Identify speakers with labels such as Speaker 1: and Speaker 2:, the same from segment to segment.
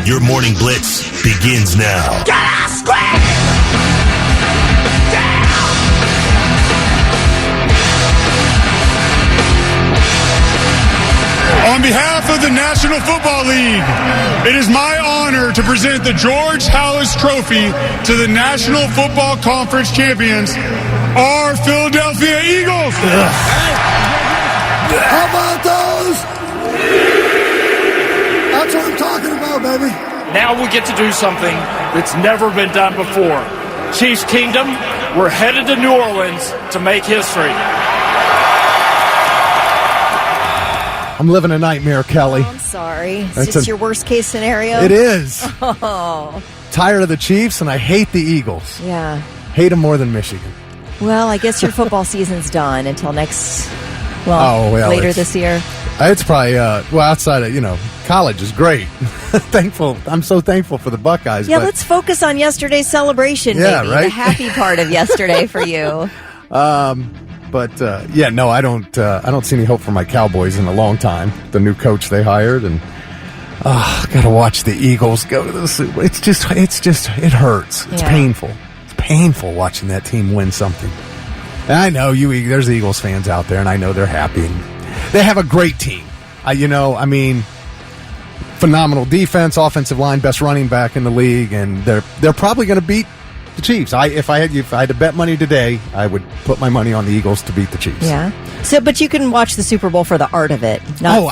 Speaker 1: Your Morning Blitz begins now.
Speaker 2: On behalf of the National Football League, it is my honor to present the George Halas Trophy to the National Football Conference champions, our Philadelphia Eagles.
Speaker 3: How about those? That's what I'm talking about, baby.
Speaker 4: Now we get to do something that's never been done before. Chiefs Kingdom, we're headed to New Orleans to make history.
Speaker 5: I'm living a nightmare, Kelly.
Speaker 6: I'm sorry. It's just your worst case scenario?
Speaker 5: It is.
Speaker 6: Oh.
Speaker 5: Tired of the Chiefs, and I hate the Eagles.
Speaker 6: Yeah.
Speaker 5: Hate them more than Michigan.
Speaker 6: Well, I guess your football season's done until next, later this year.
Speaker 5: It's probably, outside of, college is great. Thankful. I'm so thankful for the Buckeyes.
Speaker 6: Yeah, let's focus on yesterday's celebration, maybe.
Speaker 5: Right?
Speaker 6: The happy part of yesterday for you.
Speaker 5: I don't see any hope for my Cowboys in a long time. The new coach they hired, and gotta watch the Eagles go to the Super Bowl. It hurts. It's painful. It's painful watching that team win something. And I know there's Eagles fans out there, and I know they're happy. And they have a great team. Phenomenal defense, offensive line, best running back in the league, and they're probably going to beat the Chiefs. If I had to bet money today, I would put my money on the Eagles to beat the Chiefs.
Speaker 6: Yeah. But you can watch the Super Bowl for the art of it. I
Speaker 5: will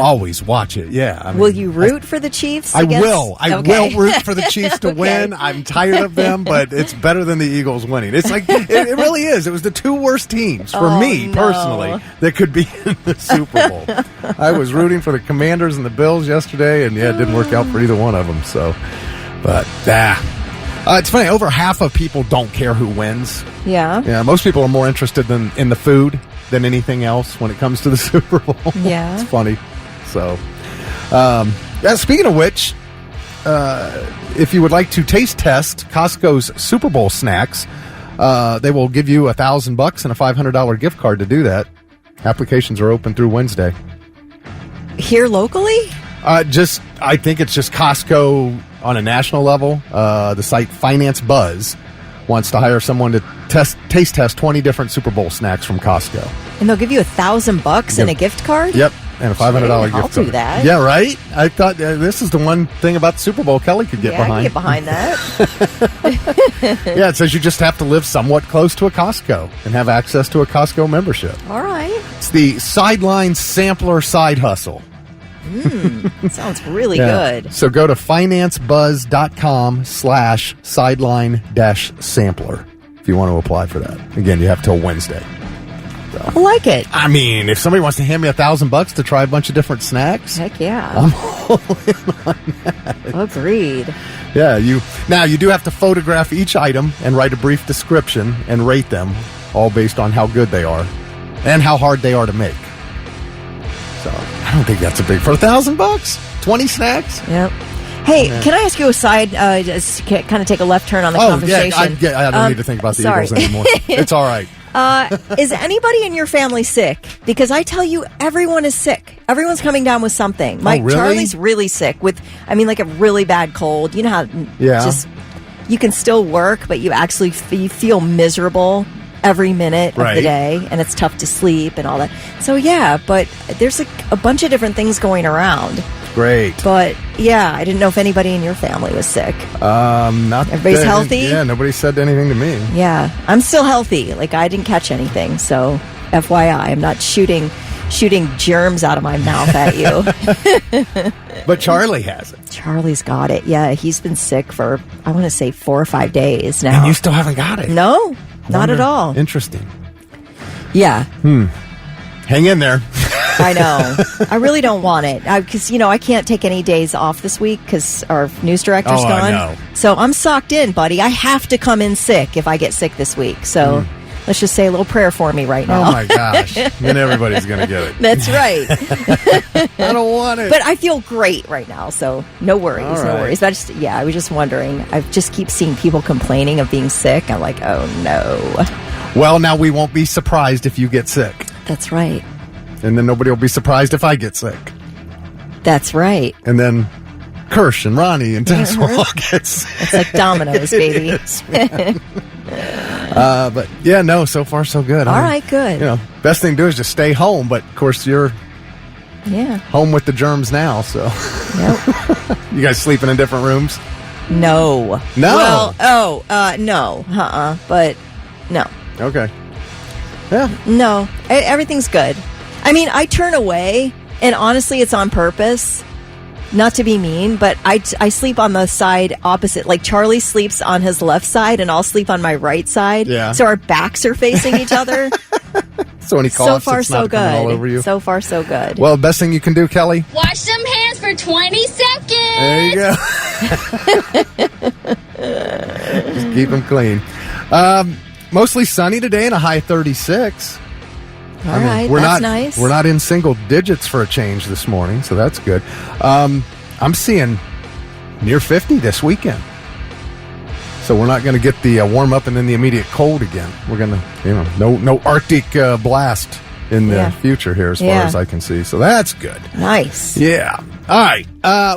Speaker 5: always watch it. Yeah.
Speaker 6: Will you root for the Chiefs?
Speaker 5: I will. I will root for the Chiefs to win. I'm tired of them, but it's better than the Eagles winning. It's like it really is. It was the two worst teams for me personally that could be in the Super Bowl. I was rooting for the Commanders and the Bills yesterday, and it didn't work out for either one of them. So, it's funny. Over half of people don't care who wins.
Speaker 6: Yeah.
Speaker 5: Yeah. Most people are more interested in the food than anything else when it comes to the Super Bowl.
Speaker 6: Yeah.
Speaker 5: It's funny. So, speaking of which, if you would like to taste test Costco's Super Bowl snacks, they will give you $1,000 and a $500 gift card to do that. Applications are open through Wednesday.
Speaker 6: Here locally?
Speaker 5: I think it's just Costco on a national level. The site Finance Buzz wants to hire someone to taste test 20 different Super Bowl snacks from Costco.
Speaker 6: And they'll give you $1,000 and a gift card?
Speaker 5: Yep, and a $500 gift card.
Speaker 6: I'll do that.
Speaker 5: Yeah, right? I thought this is the one thing about the Super Bowl Kelly could get behind.
Speaker 6: I can get behind that.
Speaker 5: Yeah, it says you just have to live somewhat close to a Costco and have access to a Costco membership.
Speaker 6: All right.
Speaker 5: It's the Sideline Sampler Side Hustle.
Speaker 6: Sounds really good.
Speaker 5: So go to financebuzz.com/sideline-sampler if you want to apply for that. Again, you have till Wednesday. So,
Speaker 6: I like it.
Speaker 5: If somebody wants to hand me $1,000 to try a bunch of different snacks,
Speaker 6: heck yeah.
Speaker 5: I'm all in on that.
Speaker 6: Agreed.
Speaker 5: Yeah, you do have to photograph each item and write a brief description and rate them, all based on how good they are and how hard they are to make. So I don't think that's a big for $1,000. 20 snacks.
Speaker 6: Yep. Hey, can I ask you a side? Just kind of take a left turn on the conversation.
Speaker 5: I don't need to think about the Eagles anymore. It's all right.
Speaker 6: Is anybody in your family sick? Because I tell you, everyone is sick. Everyone's coming down with something.
Speaker 5: Really?
Speaker 6: Charlie's really sick with, like a really bad cold. You know how just you can still work, but you actually feel miserable every minute of the day, and it's tough to sleep and all that. So, but there's a bunch of different things going around.
Speaker 5: Great.
Speaker 6: But, I didn't know if anybody in your family was sick.
Speaker 5: Not
Speaker 6: Everybody's healthy?
Speaker 5: Yeah, nobody said anything to me.
Speaker 6: Yeah, I'm still healthy. I didn't catch anything, so FYI, I'm not shooting germs out of my mouth at you.
Speaker 5: But Charlie has it.
Speaker 6: Charlie's got it. Yeah, he's been sick for, I want to say, 4 or 5 days now.
Speaker 5: And you still haven't got it?
Speaker 6: No. Not at all.
Speaker 5: Interesting.
Speaker 6: Yeah.
Speaker 5: Hang in there.
Speaker 6: I know. I really don't want it. Because, I can't take any days off this week because our news director's gone.
Speaker 5: I know.
Speaker 6: So I'm socked in, buddy. I have to come in sick if I get sick this week. So let's just say a little prayer for me right now.
Speaker 5: Oh, my gosh. Then everybody's going to get it.
Speaker 6: That's right.
Speaker 5: I don't want it.
Speaker 6: But I feel great right now, so no worries,
Speaker 5: All right.
Speaker 6: no worries. But I was just wondering. I just keep seeing people complaining of being sick. I'm like, oh, no.
Speaker 5: Well, now we won't be surprised if you get sick.
Speaker 6: That's right.
Speaker 5: And then nobody will be surprised if I get sick.
Speaker 6: That's right.
Speaker 5: And then Kirsch and Ronnie and Tess Walk.
Speaker 6: It's like dominoes, baby.
Speaker 5: But yeah, no, so far so good.
Speaker 6: All right, good.
Speaker 5: Best thing to do is just stay home. But of course, you're home with the germs now. So, you guys sleeping in different rooms?
Speaker 6: No.
Speaker 5: No.
Speaker 6: Well, no. But no.
Speaker 5: Okay. Yeah.
Speaker 6: No. Everything's good. I mean, I turn away, and honestly, it's on purpose. Not to be mean, but I sleep on the side opposite. Like Charlie sleeps on his left side, and I'll sleep on my right side.
Speaker 5: Yeah.
Speaker 6: So our backs are facing each other.
Speaker 5: So when he coughs,
Speaker 6: so far,
Speaker 5: it's
Speaker 6: so
Speaker 5: not
Speaker 6: good.
Speaker 5: coming all over you.
Speaker 6: So far, so good.
Speaker 5: Well, best thing you can do, Kelly?
Speaker 7: Wash some hands for 20 seconds.
Speaker 5: There you go. Just keep them clean. Mostly sunny today and a high 36.
Speaker 6: All right, that's nice.
Speaker 5: We're not in single digits for a change this morning, so that's good. I'm seeing near 50 this weekend. So we're not going to get the warm up and then the immediate cold again. We're going to, no Arctic blast in the future here as far as I can see. So that's good.
Speaker 6: Nice.
Speaker 5: Yeah. All right.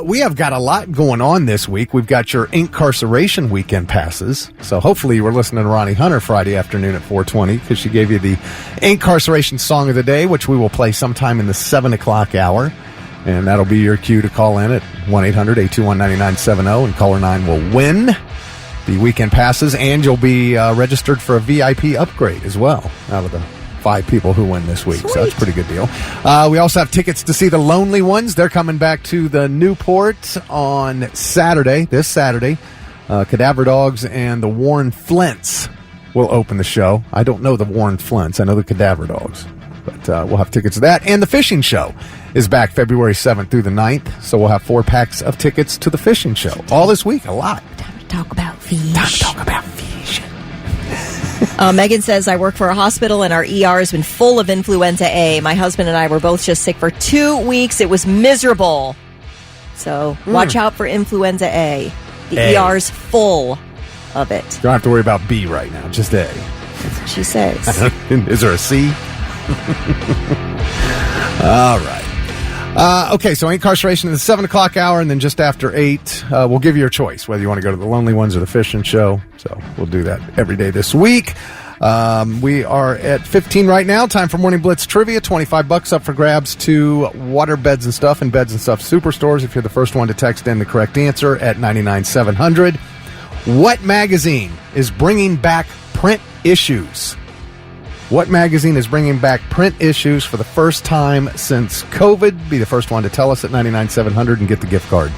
Speaker 5: We have got a lot going on this week. We've got your incarceration weekend passes. So hopefully you were listening to Ronnie Hunter Friday afternoon at 4:20 because she gave you the incarceration song of the day, which we will play sometime in the 7 o'clock hour. And that'll be your cue to call in at 1-800-821-9970, and caller 9 will win the weekend passes, and you'll be registered for a VIP upgrade as well out of the 5 people who win this week.
Speaker 6: Sweet.
Speaker 5: So that's a pretty good deal. We also have tickets to see the Lonely Ones. They're coming back to the Newport on Saturday, this Saturday. Cadaver Dogs and the Warren Flints will open the show. I don't know the Warren Flints. I know the Cadaver Dogs. But we'll have tickets to that. And the fishing show is back February 7th through the 9th. So we'll have 4 packs of tickets to the fishing show. All this week, a lot.
Speaker 6: Time to talk about fish.
Speaker 5: Time to talk about fish.
Speaker 6: Megan says, I work for a hospital and our ER has been full of influenza A. My husband and I were both just sick for 2 weeks. It was miserable. So watch out for influenza A. The ER's full of it.
Speaker 5: Don't have to worry about B right now, just A.
Speaker 6: That's what she says.
Speaker 5: Is there a C? All right. Okay, so incarceration at the 7 o'clock hour, and then just after 8, we'll give you your choice, whether you want to go to the Lonely Ones or the Fishing Show. So we'll do that every day this week. We are at 15 right now. Time for Morning Blitz Trivia. $25 up for grabs to Water Beds and Stuff and Beds and Stuff Superstores. If you're the first one to text in the correct answer at 99700. What magazine is bringing back print issues? What magazine is bringing back print issues for the first time since COVID? Be the first one to tell us at 99700 and get the gift card.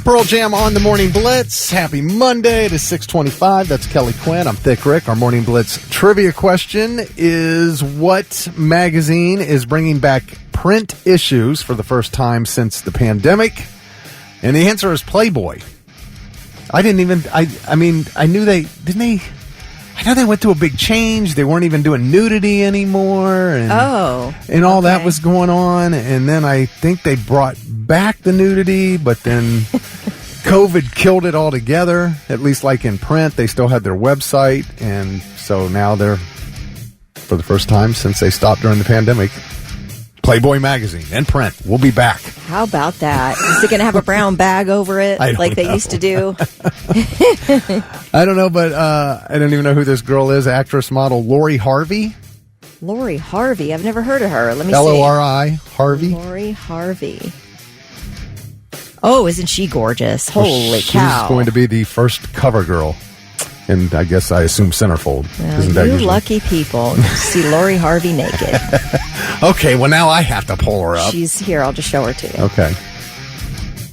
Speaker 5: Pearl Jam on the Morning Blitz. Happy Monday. It is 6:25. That's Kelly Quinn. I'm Thick Rick. Our Morning Blitz trivia question is, what magazine is bringing back print issues for the first time since the pandemic? And the answer is Playboy. I didn't even, I mean, I knew I know they went through a big change. They weren't even doing nudity anymore. And all that was going on. And then I think they brought back the nudity, but then COVID killed it altogether, at least like in print. They still had their website. And so now they're, for the first time since they stopped during the pandemic, Playboy magazine and print will be back.
Speaker 6: How about that? Is it going to have a brown bag over it like they used to do?
Speaker 5: I don't know, but I don't even know who this girl is. Actress, model Lori Harvey.
Speaker 6: Lori Harvey. I've never heard of her. Let me see.
Speaker 5: Lori Harvey.
Speaker 6: Lori Harvey. Oh, isn't she gorgeous? Holy cow.
Speaker 5: She's going to be the first cover girl. And I guess I assume centerfold.
Speaker 6: Well,
Speaker 5: Isn't that
Speaker 6: you
Speaker 5: usually?
Speaker 6: Lucky people to see Lori Harvey naked.
Speaker 5: Okay, well now I have to pull her up.
Speaker 6: She's here. I'll just show her to you.
Speaker 5: Okay.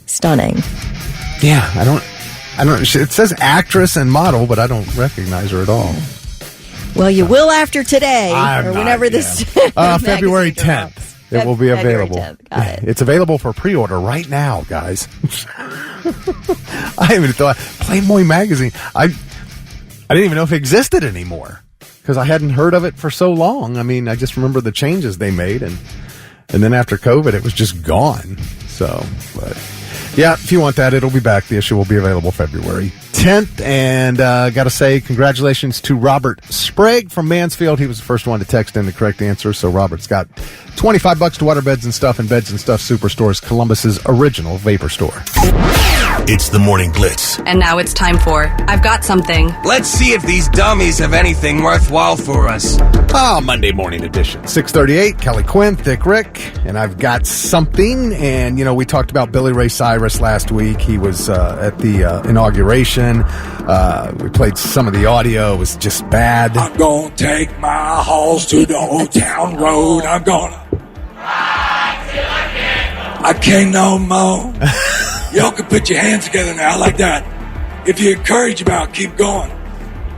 Speaker 6: Stunning.
Speaker 5: Yeah, I don't. It says actress and model, but I don't recognize her at all.
Speaker 6: Well, you will after today, whenever this.
Speaker 5: February 10th. It will be available.
Speaker 6: 10th. Got it.
Speaker 5: It's available for pre-order right now, guys. I even thought Playboy magazine. I didn't even know if it existed anymore because I hadn't heard of it for so long. I mean, I just remember the changes they made, and then after COVID, it was just gone. So, but Yeah, if you want that, it'll be back. The issue will be available February 10th. And got to say congratulations to Robert Sprague from Mansfield. He was the first one to text in the correct answer. So Robert's got $25 to Waterbeds and Stuff and Beds and Stuff Superstores, Columbus's original vapor store.
Speaker 1: It's the Morning Blitz.
Speaker 8: And now it's time for I've Got Something.
Speaker 9: Let's see if these dummies have anything worthwhile for us.
Speaker 5: Monday morning edition. 6:38, Kelly Quinn, Thick Rick, and I've got something. And, we talked about Billy Ray Cyrus last week. He was at the inauguration. We played some of the audio. It was just bad.
Speaker 10: I'm going to take my horse to the old town road. I'm going to... I can't no more. Y'all can put your hands together now like that. If you're encouraged about, keep going.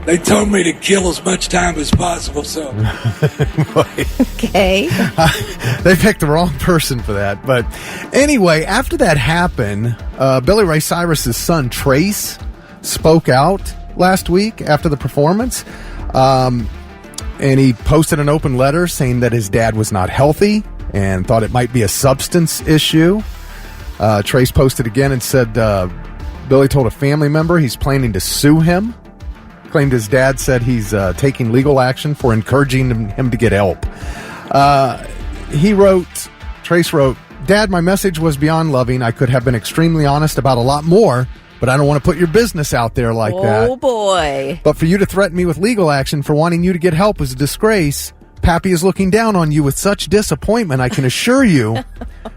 Speaker 10: They told me to kill as much time as possible, so.
Speaker 6: Okay.
Speaker 5: They picked the wrong person for that. But anyway, after that happened, Billy Ray Cyrus's son, Trace, spoke out last week after the performance. And he posted an open letter saying that his dad was not healthy and thought it might be a substance issue. Trace posted again and said Billy told a family member he's planning to sue him. Claimed his dad said he's taking legal action for encouraging him to get help. Trace wrote, Dad, my message was beyond loving. I could have been extremely honest about a lot more, but I don't want to put your business out there like that.
Speaker 6: Oh, boy.
Speaker 5: But for you to threaten me with legal action for wanting you to get help is a disgrace. Pappy is looking down on you with such disappointment, I can assure you.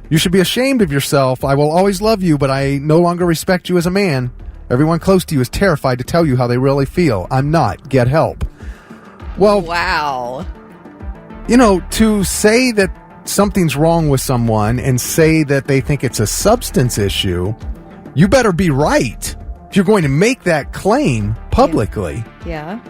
Speaker 5: You should be ashamed of yourself. I will always love you, but I no longer respect you as a man. Everyone close to you is terrified to tell you how they really feel. I'm not. Get help. Well,
Speaker 6: wow.
Speaker 5: To say that something's wrong with someone and say that they think it's a substance issue, you better be right if you're going to make that claim publicly.
Speaker 6: Yeah.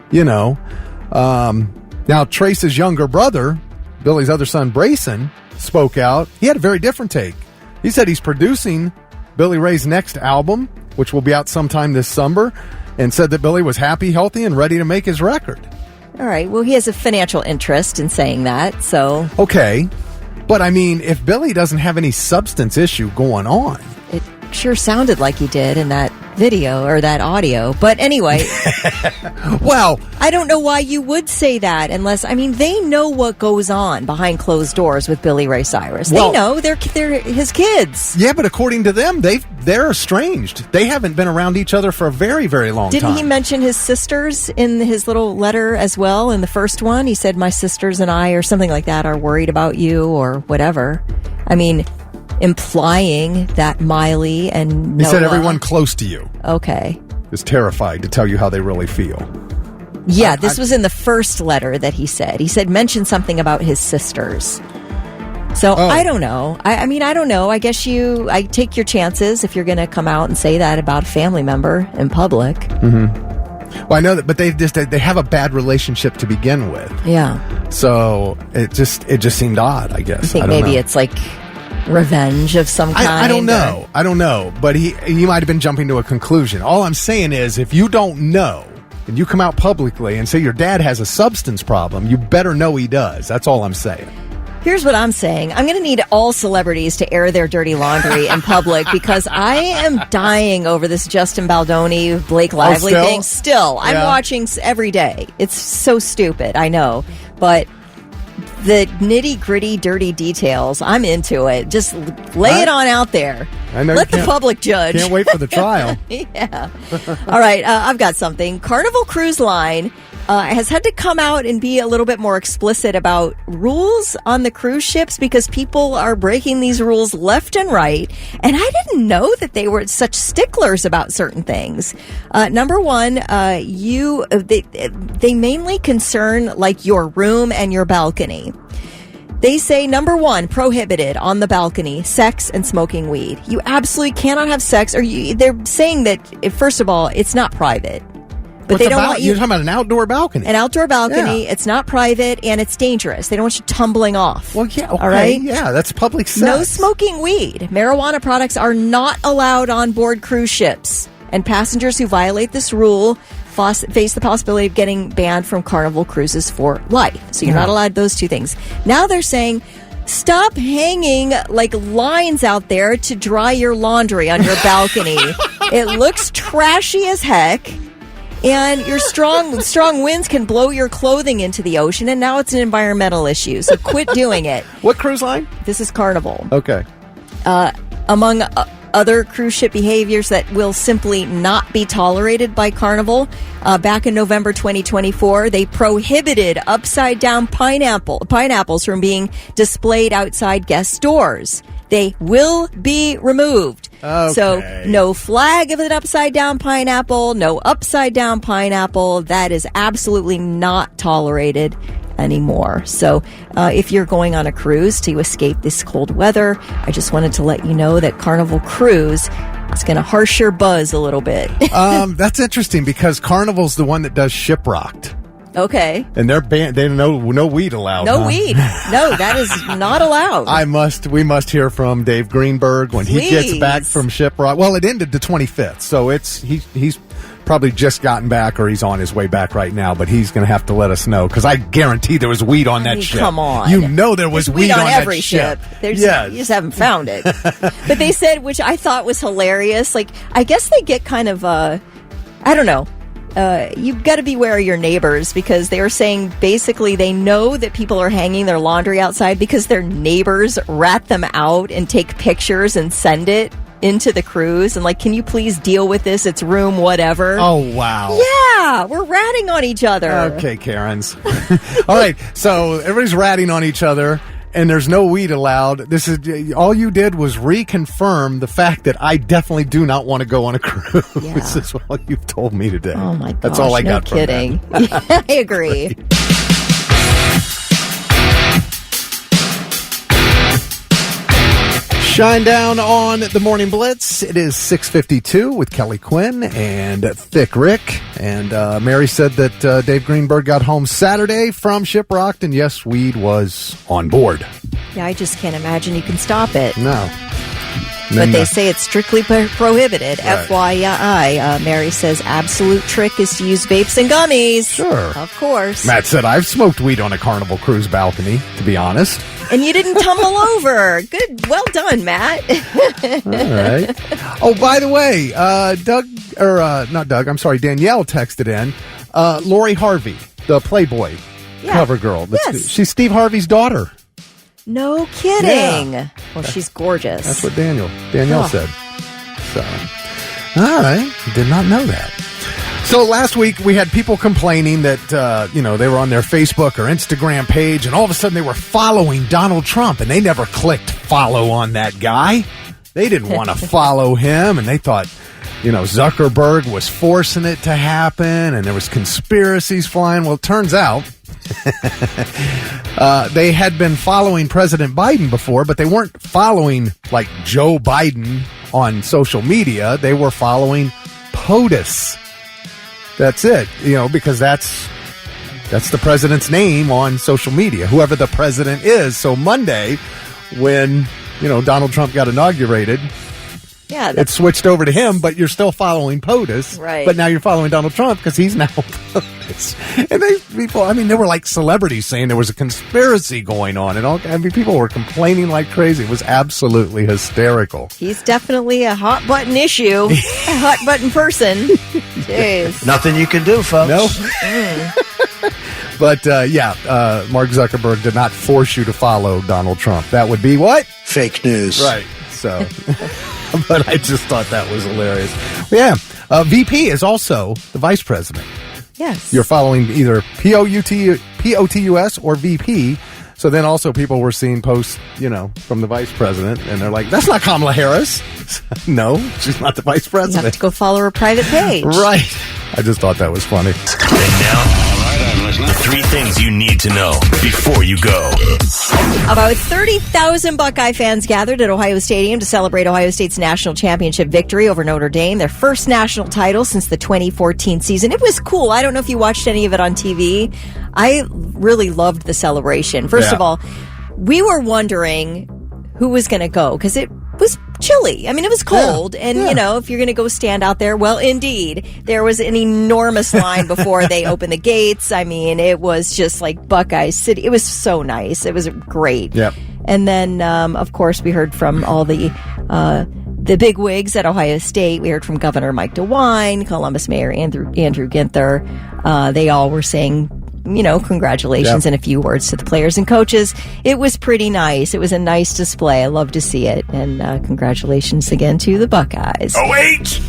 Speaker 5: Now, Trace's younger brother, Billy's other son, Brayson, spoke out. He had a very different take. He said he's producing Billy Ray's next album, which will be out sometime this summer, and said that Billy was happy, healthy, and ready to make his record.
Speaker 6: All right. Well, he has a financial interest in saying that, so...
Speaker 5: Okay. But, if Billy doesn't have any substance issue going on...
Speaker 6: It sure sounded like he did in that video or that audio. But anyway...
Speaker 5: Well...
Speaker 6: I don't know why you would say that unless... they know what goes on behind closed doors with Billy Ray Cyrus. Well, they know. They're his kids.
Speaker 5: Yeah, but according to them, they're estranged. They haven't been around each other for a very, very long time.
Speaker 6: Didn't he mention his sisters in his little letter as well? In the first one, he said, my sisters and I, or something like that, are worried about you, or whatever. Implying that Miley and Noah...
Speaker 5: He said everyone close to you.
Speaker 6: Okay.
Speaker 5: Is terrified to tell you how they really feel.
Speaker 6: Yeah, this was in the first letter that he said. He said, mention something about his sisters. So, I don't know. I don't know. I guess I take your chances if you're going to come out and say that about a family member in public.
Speaker 5: Mm-hmm. Well, I know that, but they have a bad relationship to begin with.
Speaker 6: Yeah.
Speaker 5: So, it just seemed odd, I guess.
Speaker 6: I think maybe it's like... revenge of some kind.
Speaker 5: I don't know. But he might have been jumping to a conclusion. All I'm saying is, if you don't know and you come out publicly and say your dad has a substance problem, you better know he does. That's all I'm saying.
Speaker 6: Here's what I'm saying. I'm going to need all celebrities to air their dirty laundry in public because I am dying over this Justin Baldoni, Blake Lively thing. Still, I'm watching every day. It's so stupid, I know. But the nitty-gritty, dirty details, I'm into it. Just lay it on out there.
Speaker 5: I know.
Speaker 6: Let the public judge.
Speaker 5: Can't wait for the trial.
Speaker 6: Yeah. All right, I've got something. Carnival Cruise Line has had to come out and be a little bit more explicit about rules on the cruise ships because people are breaking these rules left and right. And I didn't know that they were such sticklers about certain things. Number one, they mainly concern like your room and your balcony. They say, number one, prohibited on the balcony, sex and smoking weed. You absolutely cannot have sex. They're saying that, first of all, it's not private. But they don't want you.
Speaker 5: You're talking about an outdoor balcony.
Speaker 6: An outdoor balcony. Yeah. It's not private and it's dangerous. They don't want you tumbling off.
Speaker 5: Well, yeah. Okay.
Speaker 6: All right?
Speaker 5: Yeah, that's public sex.
Speaker 6: No smoking weed. Marijuana products are not allowed on board cruise ships. And passengers who violate this rule face the possibility of getting banned from Carnival cruises for life. So you're not allowed those two things. Now they're saying Stop hanging like lines out there to dry your laundry on your balcony. It looks trashy as heck. And your strong winds can blow your clothing into the ocean, and now it's an environmental issue. So quit doing it.
Speaker 5: What cruise line?
Speaker 6: This is Carnival.
Speaker 5: Okay.
Speaker 6: Among other cruise ship behaviors that will simply not be tolerated by Carnival, back in November 2024, they prohibited upside-down pineapples from being displayed outside guest doors. They will be removed.
Speaker 5: Okay.
Speaker 6: So no flag of an upside-down pineapple, no upside-down pineapple. That is absolutely not tolerated anymore. So if you're going on a cruise to escape this cold weather, I just wanted to let you know that Carnival Cruise is going to harsh your buzz a little bit.
Speaker 5: That's interesting because Carnival's the one that does Shipwrecked.
Speaker 6: Okay.
Speaker 5: And they're banned. They no weed allowed.
Speaker 6: No weed. No, that is not allowed.
Speaker 5: We must hear from Dave Greenberg when he gets back from Shipwreck. Well, it ended the 25th, so he's probably just gotten back or he's on his way back right now, but he's going to have to let us know because I guarantee there was weed on that ship.
Speaker 6: Come on.
Speaker 5: You know there was weed on
Speaker 6: every
Speaker 5: that ship.
Speaker 6: You just haven't found it. But they said, which I thought was hilarious, like, I guess they get kind of, I don't know. You've got to beware of your neighbors because they were saying basically they know that people are hanging their laundry outside because their neighbors rat them out and take pictures and send it into the cruise and like, can you please deal with this? It's room whatever.
Speaker 5: Oh, wow.
Speaker 6: Yeah, we're ratting on each other.
Speaker 5: Okay, Karens. All right, so everybody's ratting on each other. And there's no weed allowed. This is all you did was reconfirm the fact that I definitely do not want to go on a cruise.
Speaker 6: Yeah.
Speaker 5: This is what you've told me today.
Speaker 6: Oh my gosh!
Speaker 5: That's all I got.
Speaker 6: No kidding.
Speaker 5: From that.
Speaker 6: I agree.
Speaker 5: Shine down on the Morning Blitz. It is 6:52 with Kelly Quinn and Thick Rick. And Mary said that Dave Greenberg got home Saturday from Shipwrecked, and yes, weed was on board.
Speaker 6: Yeah, I just can't imagine you can stop it.
Speaker 5: No.
Speaker 6: But they say it's strictly prohibited.
Speaker 5: Right.
Speaker 6: FYI, Mary says absolute trick is to use vapes and gummies.
Speaker 5: Sure.
Speaker 6: Of course.
Speaker 5: Matt said, I've smoked weed on a Carnival cruise balcony, to be honest.
Speaker 6: And you didn't tumble over. Good. Well done, Matt.
Speaker 5: All right. Oh, by the way, Danielle texted in. Lori Harvey, the Playboy cover girl.
Speaker 6: Yes.
Speaker 5: She's Steve Harvey's daughter.
Speaker 6: No kidding.
Speaker 5: Yeah.
Speaker 6: Well, she's gorgeous.
Speaker 5: That's what Danielle said. So, all right. Did not know that. So last week we had people complaining that, they were on their Facebook or Instagram page and all of a sudden they were following Donald Trump and they never clicked follow on that guy. They didn't want to follow him and they thought, Zuckerberg was forcing it to happen and there was conspiracies flying. Well, it turns out they had been following President Biden before, but they weren't following like Joe Biden on social media. They were following POTUS. That's it, because that's the president's name on social media, whoever the president is. So Monday, when, Donald Trump got inaugurated, it switched over to him, but you're still following POTUS.
Speaker 6: Right.
Speaker 5: But now you're following Donald Trump because he's now POTUS. And there were like celebrities saying there was a conspiracy going on. And people were complaining like crazy. It was absolutely hysterical.
Speaker 6: He's definitely a hot button issue, a hot button person. Jeez.
Speaker 11: Nothing you can do, folks.
Speaker 5: No. But, Mark Zuckerberg did not force you to follow Donald Trump. That would be what?
Speaker 11: Fake news.
Speaker 5: Right. So... But I just thought that was hilarious. Yeah. VP is also the vice president.
Speaker 6: Yes.
Speaker 5: You're following either POTUS or VP. So then also people were seeing posts, from the vice president, and they're like, that's not Kamala Harris. No, she's not the vice president.
Speaker 6: You have to go follow her private page.
Speaker 5: Right. I just thought that was funny.
Speaker 1: And now, the 3 things you need to know before you go.
Speaker 6: About 30,000 Buckeye fans gathered at Ohio Stadium to celebrate Ohio State's national championship victory over Notre Dame, their first national title since the 2014 season. It was cool. I don't know if you watched any of it on TV. I really loved the celebration. First of all, we were wondering who was going to go because it was chilly. I mean, it was cold. And, if you're going to go stand out there, well, indeed, there was an enormous line before they opened the gates. I mean, it was just like Buckeye City. It was so nice. It was great.
Speaker 5: Yep.
Speaker 6: And then, of course, we heard from all the big wigs at Ohio State. We heard from Governor Mike DeWine, Columbus Mayor Andrew Ginther. They all were saying, congratulations and a few words to the players and coaches. It was pretty nice. It was a nice display. I love to see it. And congratulations again to the Buckeyes.
Speaker 1: OH!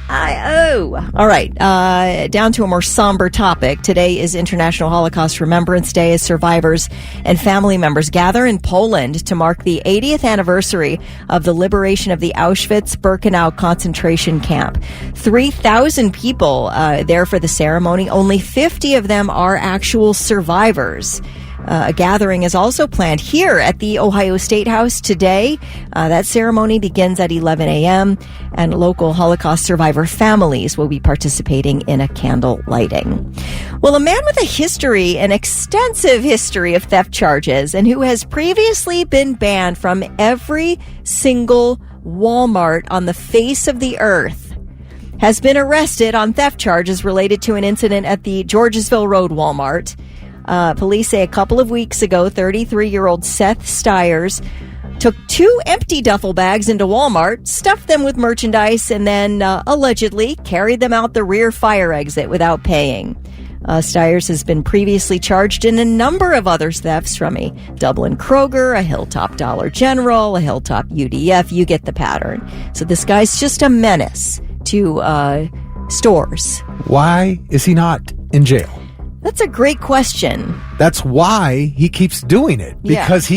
Speaker 6: I-O. All right. Down to a more somber topic. Today is International Holocaust Remembrance Day as survivors and family members gather in Poland to mark the 80th anniversary of the liberation of the Auschwitz-Birkenau concentration camp. 3,000 people there for the ceremony. Only 50 of them are actual survivors. A gathering is also planned here at the Ohio State House today. That ceremony begins at 11 a.m., and local Holocaust survivor families will be participating in a candle lighting. Well, a man with a history, an extensive history of theft charges, and who has previously been banned from every single Walmart on the face of the earth, has been arrested on theft charges related to an incident at the Georgesville Road Walmart. Police say a couple of weeks ago, 33-year-old Seth Stiers took 2 empty duffel bags into Walmart, stuffed them with merchandise, and then allegedly carried them out the rear fire exit without paying. Stiers has been previously charged in a number of other thefts from a Dublin Kroger, a Hilltop Dollar General, a Hilltop UDF. You get the pattern. So this guy's just a menace to stores.
Speaker 5: Why is he not in jail?
Speaker 6: That's a great question.
Speaker 5: That's why he keeps doing it. Because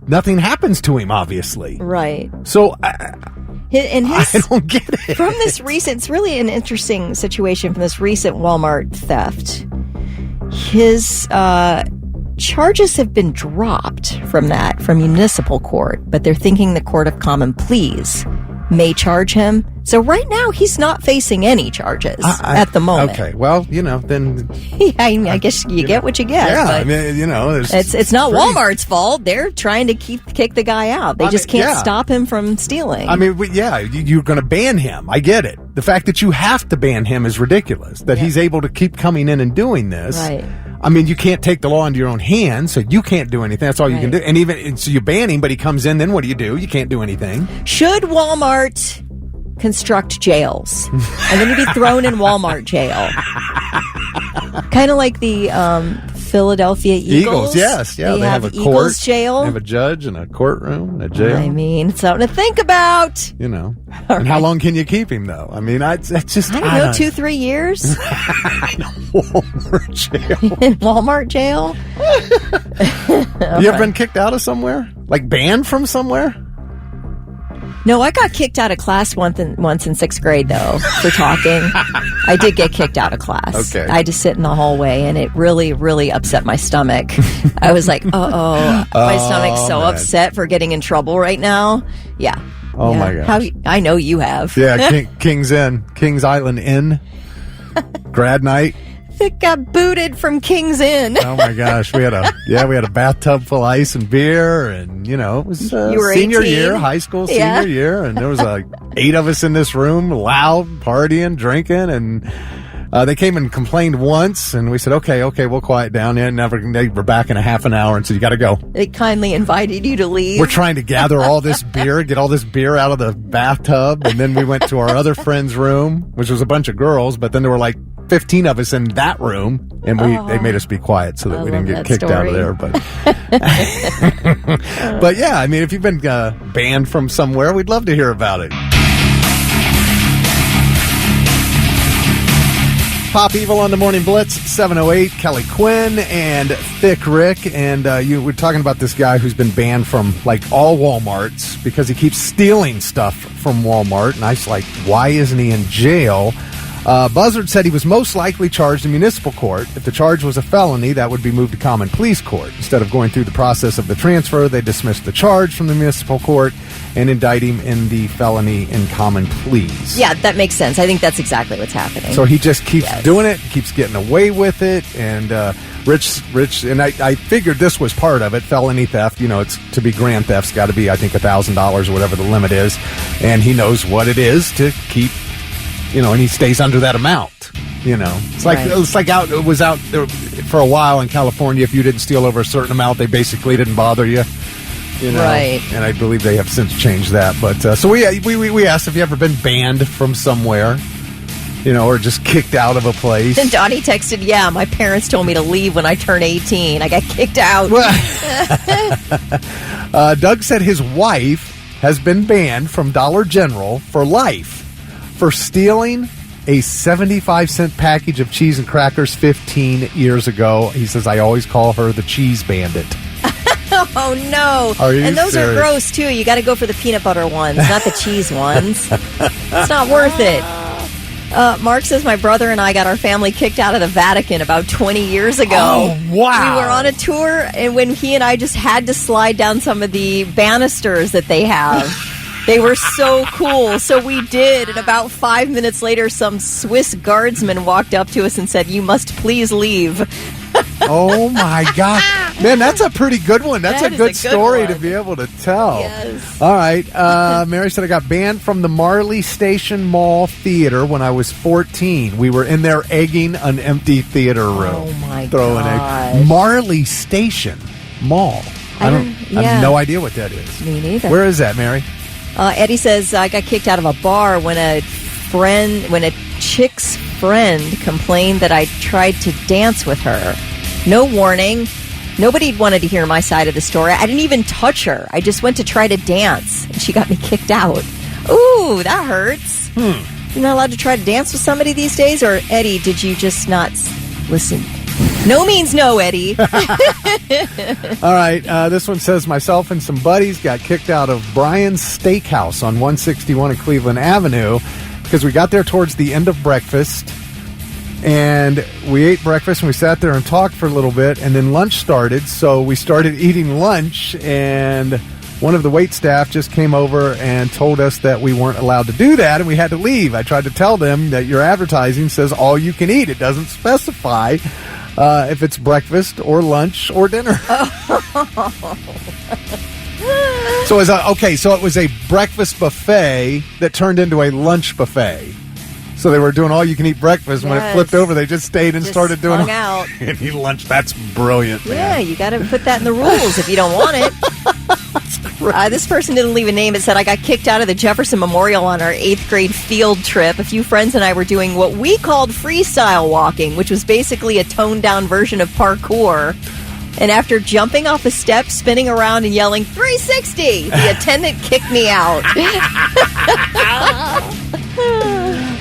Speaker 5: nothing happens to him, obviously.
Speaker 6: Right.
Speaker 5: So I don't get it.
Speaker 6: From this recent, it's really an interesting situation from this recent Walmart theft. His charges have been dropped from municipal court, but they're thinking the Court of Common Pleas may charge him. So right now, he's not facing any charges at the moment.
Speaker 5: Okay, well, then...
Speaker 6: I guess you get what you get.
Speaker 5: Yeah,
Speaker 6: but it's not Walmart's fault. They're trying to kick the guy out. They just can't stop him from stealing.
Speaker 5: You're going to ban him. I get it. The fact that you have to ban him is ridiculous. That he's able to keep coming in and doing this.
Speaker 6: Right.
Speaker 5: You can't take the law into your own hands, so you can't do anything. That's all you can do. And so you ban him, but he comes in, then what do? You can't do anything.
Speaker 6: Should Walmart construct jails? And then you'd be thrown in Walmart jail. Kind of like the Philadelphia Eagles.
Speaker 5: Yes. Yeah, they have a
Speaker 6: Eagles
Speaker 5: court,
Speaker 6: jail.
Speaker 5: They have a judge and a courtroom and a jail.
Speaker 6: It's something to think about.
Speaker 5: And how long can you keep him, though? I don't know,
Speaker 6: 2-3 years?
Speaker 5: Walmart jail.
Speaker 6: In Walmart jail?
Speaker 5: You ever been kicked out of somewhere? Like banned from somewhere?
Speaker 6: No, I got kicked out of class once in 6th grade, though, for talking. I did get kicked out of class.
Speaker 5: Okay.
Speaker 6: I had to sit in the hallway, and it really, really upset my stomach. I was like, my stomach's so upset for getting in trouble right now. Yeah.
Speaker 5: Oh, my gosh.
Speaker 6: I know you have.
Speaker 5: Yeah, King's Island Inn. Grad night.
Speaker 6: It got booted from King's Inn.
Speaker 5: Oh my gosh, we had a bathtub full of ice and beer, and it was
Speaker 6: you were
Speaker 5: senior
Speaker 6: 18?
Speaker 5: year, high school senior year, and there was 8 of us in this room, loud, partying, drinking, and they came and complained once, and we said, okay, we'll quiet down. And they were back in a half an hour, and said, you got to go.
Speaker 6: They kindly invited you to leave.
Speaker 5: We're trying to gather all this beer, get all this beer out of the bathtub, and then we went to our other friend's room, which was a bunch of girls, but then there were 15 of us in that room, and they made us be quiet so that we didn't get kicked out of there. But but yeah, if you've been banned from somewhere, we'd love to hear about it. Pop Evil on the Morning Blitz, 7:08. Kelly Quinn and Thick Rick, and we're talking about this guy who's been banned from all Walmarts because he keeps stealing stuff from Walmart, and I was like, why isn't he in jail? Buzzard said he was most likely charged in municipal court. If the charge was a felony, that would be moved to common pleas court. Instead of going through the process of the transfer, they dismissed the charge from the municipal court and indict him in the felony in common pleas.
Speaker 6: Yeah, that makes sense. I think that's exactly what's happening.
Speaker 5: So he just keeps doing it, keeps getting away with it, and Rich, and I figured this was part of it, felony theft. It's to be grand theft's got to be, I think, $1,000 or whatever the limit is, and he knows what it is to keep. And he stays under that amount. It's like it was out there for a while in California. If you didn't steal over a certain amount, they basically didn't bother you. You know?
Speaker 6: Right.
Speaker 5: And I believe they have since changed that. But so we asked if you ever been banned from somewhere, or just kicked out of a place.
Speaker 6: And Donnie texted, yeah, my parents told me to leave when I turned 18. I got kicked out.
Speaker 5: Doug said his wife has been banned from Dollar General for life for stealing a 75-cent package of cheese and crackers 15 years ago. He says, I always call her the cheese bandit.
Speaker 6: Oh, no.
Speaker 5: Are you
Speaker 6: And those
Speaker 5: serious?
Speaker 6: are gross, too. You got to go for the peanut butter ones, not the cheese ones. It's not worth it. Mark says, my brother and I got our family kicked out of the Vatican about 20 years ago.
Speaker 5: Oh, wow.
Speaker 6: We were on a tour, and when he and I just had to slide down some of the banisters that they have. They were so cool. So we did, and about 5 minutes later, some Swiss guardsman walked up to us and said, you must please leave.
Speaker 5: Oh, my God. Man, that's a pretty good one. That's a good story
Speaker 6: one
Speaker 5: to be able to tell.
Speaker 6: Yes.
Speaker 5: All right. Mary said, I got banned from the Marley Station Mall Theater when I was 14. We were in there egging an empty theater room.
Speaker 6: Oh, my
Speaker 5: God. Marley Station Mall. I have no idea what that is.
Speaker 6: Me neither.
Speaker 5: Where is that, Mary?
Speaker 6: Eddie says, I got kicked out of a bar when a chick's friend complained that I tried to dance with her. No warning. Nobody wanted to hear my side of the story. I didn't even touch her. I just went to try to dance, and she got me kicked out. Ooh, that hurts. You're not allowed to try to dance with somebody these days? Or, Eddie, did you just not listen? No means no, Eddie.
Speaker 5: All right. This one says, myself and some buddies got kicked out of Brian's Steakhouse on 161 and Cleveland Avenue because we got there towards the end of breakfast. And we ate breakfast, and we sat there and talked for a little bit, and then lunch started. So we started eating lunch, and one of the wait staff just came over and told us that we weren't allowed to do that, and we had to leave. I tried to tell them that your advertising says all you can eat. It doesn't specify if it's breakfast or lunch or dinner. So it was a breakfast buffet that turned into a lunch buffet. So they were doing all-you-can-eat breakfast. When it flipped over, they just stayed and started doing
Speaker 6: out.
Speaker 5: And eat lunch. That's brilliant, man.
Speaker 6: Yeah, you got to put that in the rules if you don't want it. This person didn't leave a name. It said, I got kicked out of the Jefferson Memorial on our 8th grade field trip. A few friends and I were doing what we called freestyle walking, which was basically a toned-down version of parkour. And after jumping off a step, spinning around, and yelling, 360, the attendant kicked me out.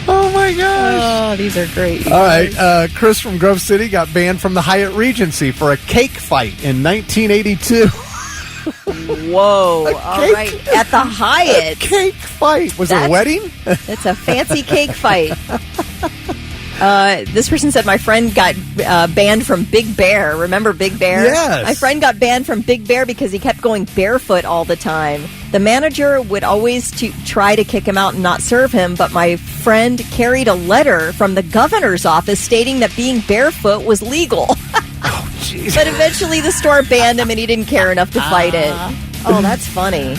Speaker 5: Oh, my gosh.
Speaker 6: Oh, these are great.
Speaker 5: All right. Chris from Grove City got banned from the Hyatt Regency for a cake fight in 1982.
Speaker 6: Whoa. All right. At the Hyatt.
Speaker 5: A cake fight. Was it a wedding?
Speaker 6: It's a fancy cake fight. This person said, my friend got banned from Big Bear. Remember Big Bear?
Speaker 5: Yes.
Speaker 6: My friend got banned from Big Bear because he kept going barefoot all the time. The manager would always try to kick him out and not serve him, but my friend carried a letter from the governor's office stating that being barefoot was legal.
Speaker 5: Oh, jeez.
Speaker 6: But eventually the store banned him, and he didn't care enough to fight it. Oh, that's funny.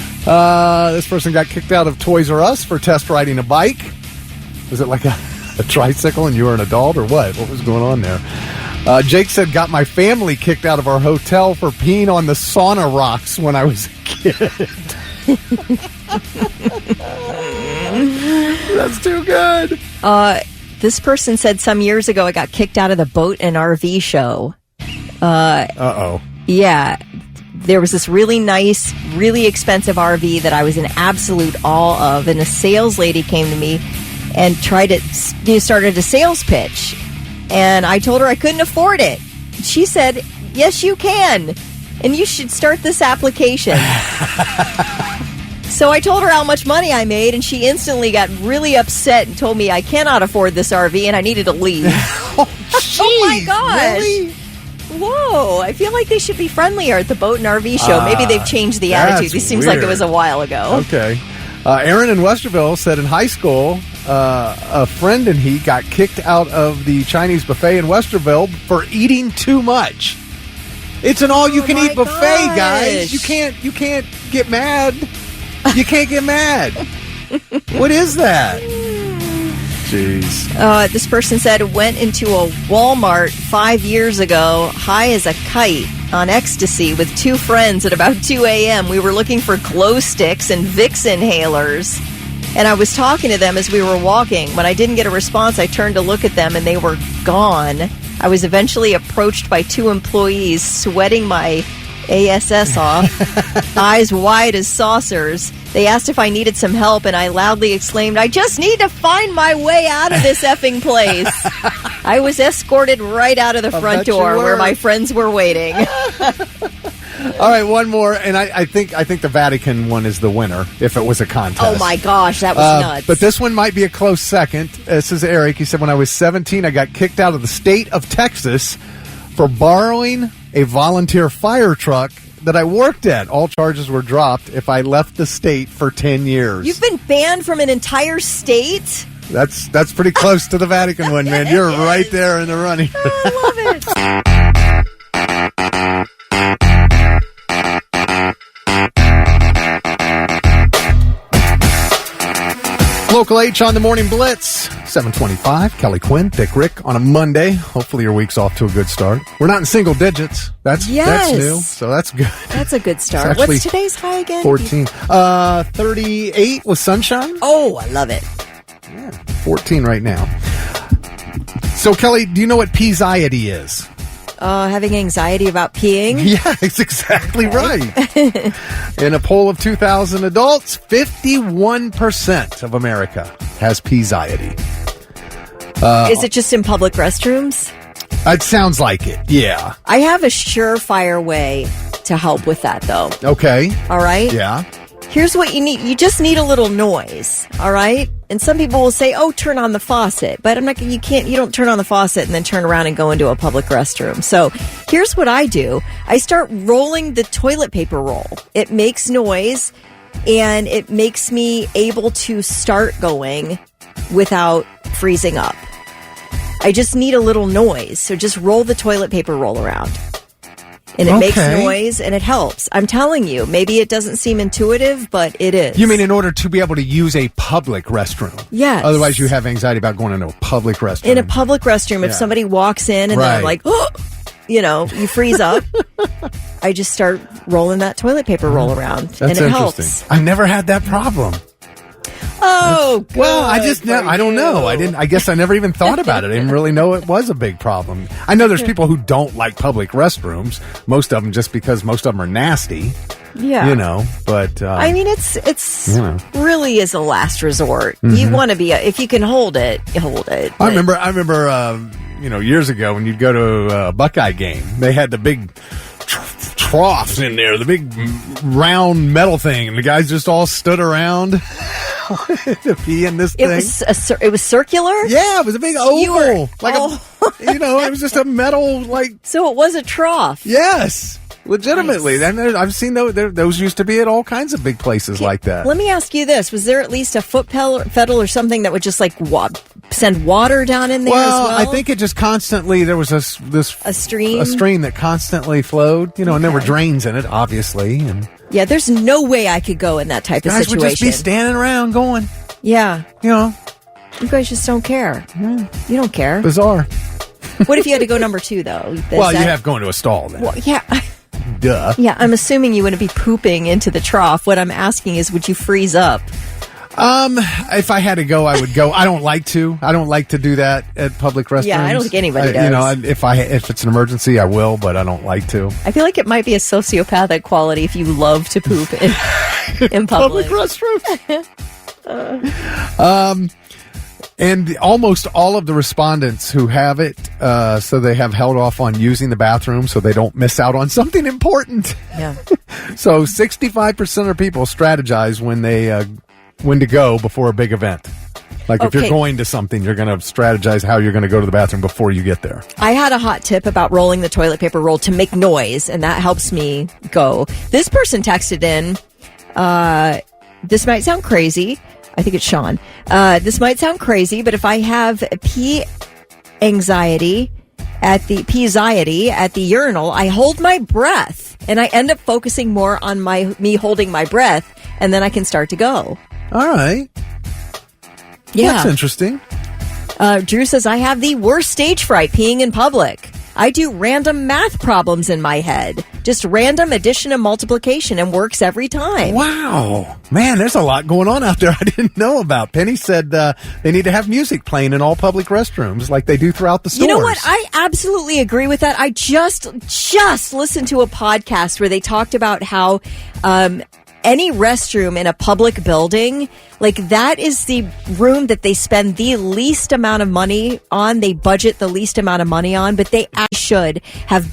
Speaker 5: This person got kicked out of Toys R Us for test riding a bike. Was it like a tricycle and you were an adult, or what? What was going on there? Jake said, got my family kicked out of our hotel for peeing on the sauna rocks when I was a kid. That's too good.
Speaker 6: This person said some years ago I got kicked out of the boat and RV show.
Speaker 5: Uh-oh.
Speaker 6: Yeah. There was this really nice, really expensive RV that I was in absolute awe of, and a sales lady came to me and started a sales pitch. And I told her I couldn't afford it. She said, yes, you can. And you should start this application. So I told her how much money I made, and she instantly got really upset and told me I cannot afford this RV and I needed to leave.
Speaker 5: Oh
Speaker 6: my gosh.
Speaker 5: Really?
Speaker 6: Whoa. I feel like they should be friendlier at the boat and RV show. Maybe they've changed the attitude. This seems like it was a while ago.
Speaker 5: Okay. Aaron in Westerville said in high school, a friend and he got kicked out of the Chinese buffet in Westerville for eating too much. It's an all-you-can-eat buffet, guys. You can't get mad. You can't get mad. What is that? Jeez.
Speaker 6: This person said, went into a Walmart 5 years ago, high as a kite. on ecstasy with 2 friends at about 2 a.m. We were looking for glow sticks and Vicks inhalers. And I was talking to them as we were walking. When I didn't get a response, I turned to look at them, and they were gone. I was eventually approached by 2 employees, sweating my ASS off, eyes wide as saucers. They asked if I needed some help, and I loudly exclaimed, "I just need to find my way out of this effing place." I was escorted right out of the front door where my friends were waiting.
Speaker 5: All right, one more, and I think the Vatican one is the winner if it was a contest.
Speaker 6: Oh my gosh, that was nuts.
Speaker 5: But this one might be a close second. This is Eric. He said, when I was 17, I got kicked out of the state of Texas for borrowing a volunteer fire truck that I worked at. All charges were dropped if I left the state for 10 years.
Speaker 6: You've been banned from an entire state?
Speaker 5: That's pretty close to the Vatican one, man. You're right there in the running.
Speaker 6: I love it.
Speaker 5: Local H on the Morning Blitz, 7:25. Kelly Quinn, Dick Rick on a Monday. Hopefully your week's off to a good start. We're not in single digits. That's new, so that's good.
Speaker 6: That's a good start. What's today's high again?
Speaker 5: 14. 38 with sunshine.
Speaker 6: Oh, I love it.
Speaker 5: Yeah, 14 right now. So, Kelly, do you know what Pee-Xiety is?
Speaker 6: Having anxiety about peeing?
Speaker 5: Yeah, it's exactly right. In a poll of 2,000 adults, 51% of America has Pee-Xiety.
Speaker 6: Is it just in public restrooms?
Speaker 5: It sounds like it, yeah.
Speaker 6: I have a surefire way to help with that, though.
Speaker 5: Okay.
Speaker 6: All right?
Speaker 5: Yeah.
Speaker 6: Here's what you need. You just need a little noise, all right? And some people will say, "Oh, turn on the faucet." But you don't turn on the faucet and then turn around and go into a public restroom. So here's what I do. I start rolling the toilet paper roll. It makes noise, and it makes me able to start going without freezing up. I just need a little noise. So just roll the toilet paper roll around. And it makes noise, and it helps. I'm telling you, maybe it doesn't seem intuitive, but it is.
Speaker 5: You mean in order to be able to use a public restroom?
Speaker 6: Yes.
Speaker 5: Otherwise, you have anxiety about going into a public restroom.
Speaker 6: In a public restroom, if somebody walks in and they're like, "Oh," you freeze up. I just start rolling that toilet paper roll around, and it helps.
Speaker 5: I've never had that problem.
Speaker 6: Oh, good.
Speaker 5: Well, I don't know. I guess I never even thought about it. I didn't really know it was a big problem. I know there's people who don't like public restrooms. Most of them just because most of them are nasty.
Speaker 6: Yeah.
Speaker 5: But
Speaker 6: I mean, it's really is a last resort. Mm-hmm. You want to be if you can hold it, hold it.
Speaker 5: I remember years ago when you'd go to a Buckeye game, they had the big troughs in there, the big round metal thing, and the guys just all stood around to pee in this thing.
Speaker 6: It was circular?
Speaker 5: Yeah, it was a big oval. It was just a metal,
Speaker 6: So it was a trough.
Speaker 5: Yes. Legitimately. Nice. Then I've seen those used to be at all kinds of big places like that.
Speaker 6: Let me ask you this. Was there at least a foot pedal or something that would just send water down in there as well?
Speaker 5: I think it just constantly, there was a stream? A stream that constantly flowed, and there were drains in it, obviously. And
Speaker 6: yeah, there's no way I could go in that type of situation.
Speaker 5: Guys would just be standing around going.
Speaker 6: Yeah.
Speaker 5: You
Speaker 6: guys just don't care. You don't care.
Speaker 5: Bizarre.
Speaker 6: What if you had to go number 2, though?
Speaker 5: You have going to a stall then.
Speaker 6: Well, yeah.
Speaker 5: Duh.
Speaker 6: Yeah, I'm assuming you wouldn't be pooping into the trough. What I'm asking is, would you freeze up?
Speaker 5: If I had to go, I would go. I don't like to do that at public restrooms.
Speaker 6: Yeah, I don't think anybody does.
Speaker 5: If it's an emergency, I will, but I don't like to.
Speaker 6: I feel like it might be a sociopathic quality if you love to poop in public
Speaker 5: restrooms. And almost all of the respondents who have it, so they have held off on using the bathroom so they don't miss out on something important.
Speaker 6: Yeah.
Speaker 5: So 65% of people strategize when to go before a big event. If you're going to something, you're going to strategize how you're going to go to the bathroom before you get there.
Speaker 6: I had a hot tip about rolling the toilet paper roll to make noise, and that helps me go. This person texted in, this might sound crazy. I think it's Sean. This might sound crazy, but if I have Pee-Xiety at the urinal, I hold my breath, and I end up focusing more on me holding my breath, and then I can start to go.
Speaker 5: All right.
Speaker 6: Yeah.
Speaker 5: That's interesting.
Speaker 6: Drew says, I have the worst stage fright peeing in public. I do random math problems in my head. Just random addition and multiplication, and works every time.
Speaker 5: Wow. Man, there's a lot going on out there I didn't know about. Penny said they need to have music playing in all public restrooms like they do throughout the stores.
Speaker 6: You know what? I absolutely agree with that. I just listened to a podcast where they talked about how any restroom in a public building, like that is the room that they spend the least amount of money on. They budget the least amount of money on, but they should have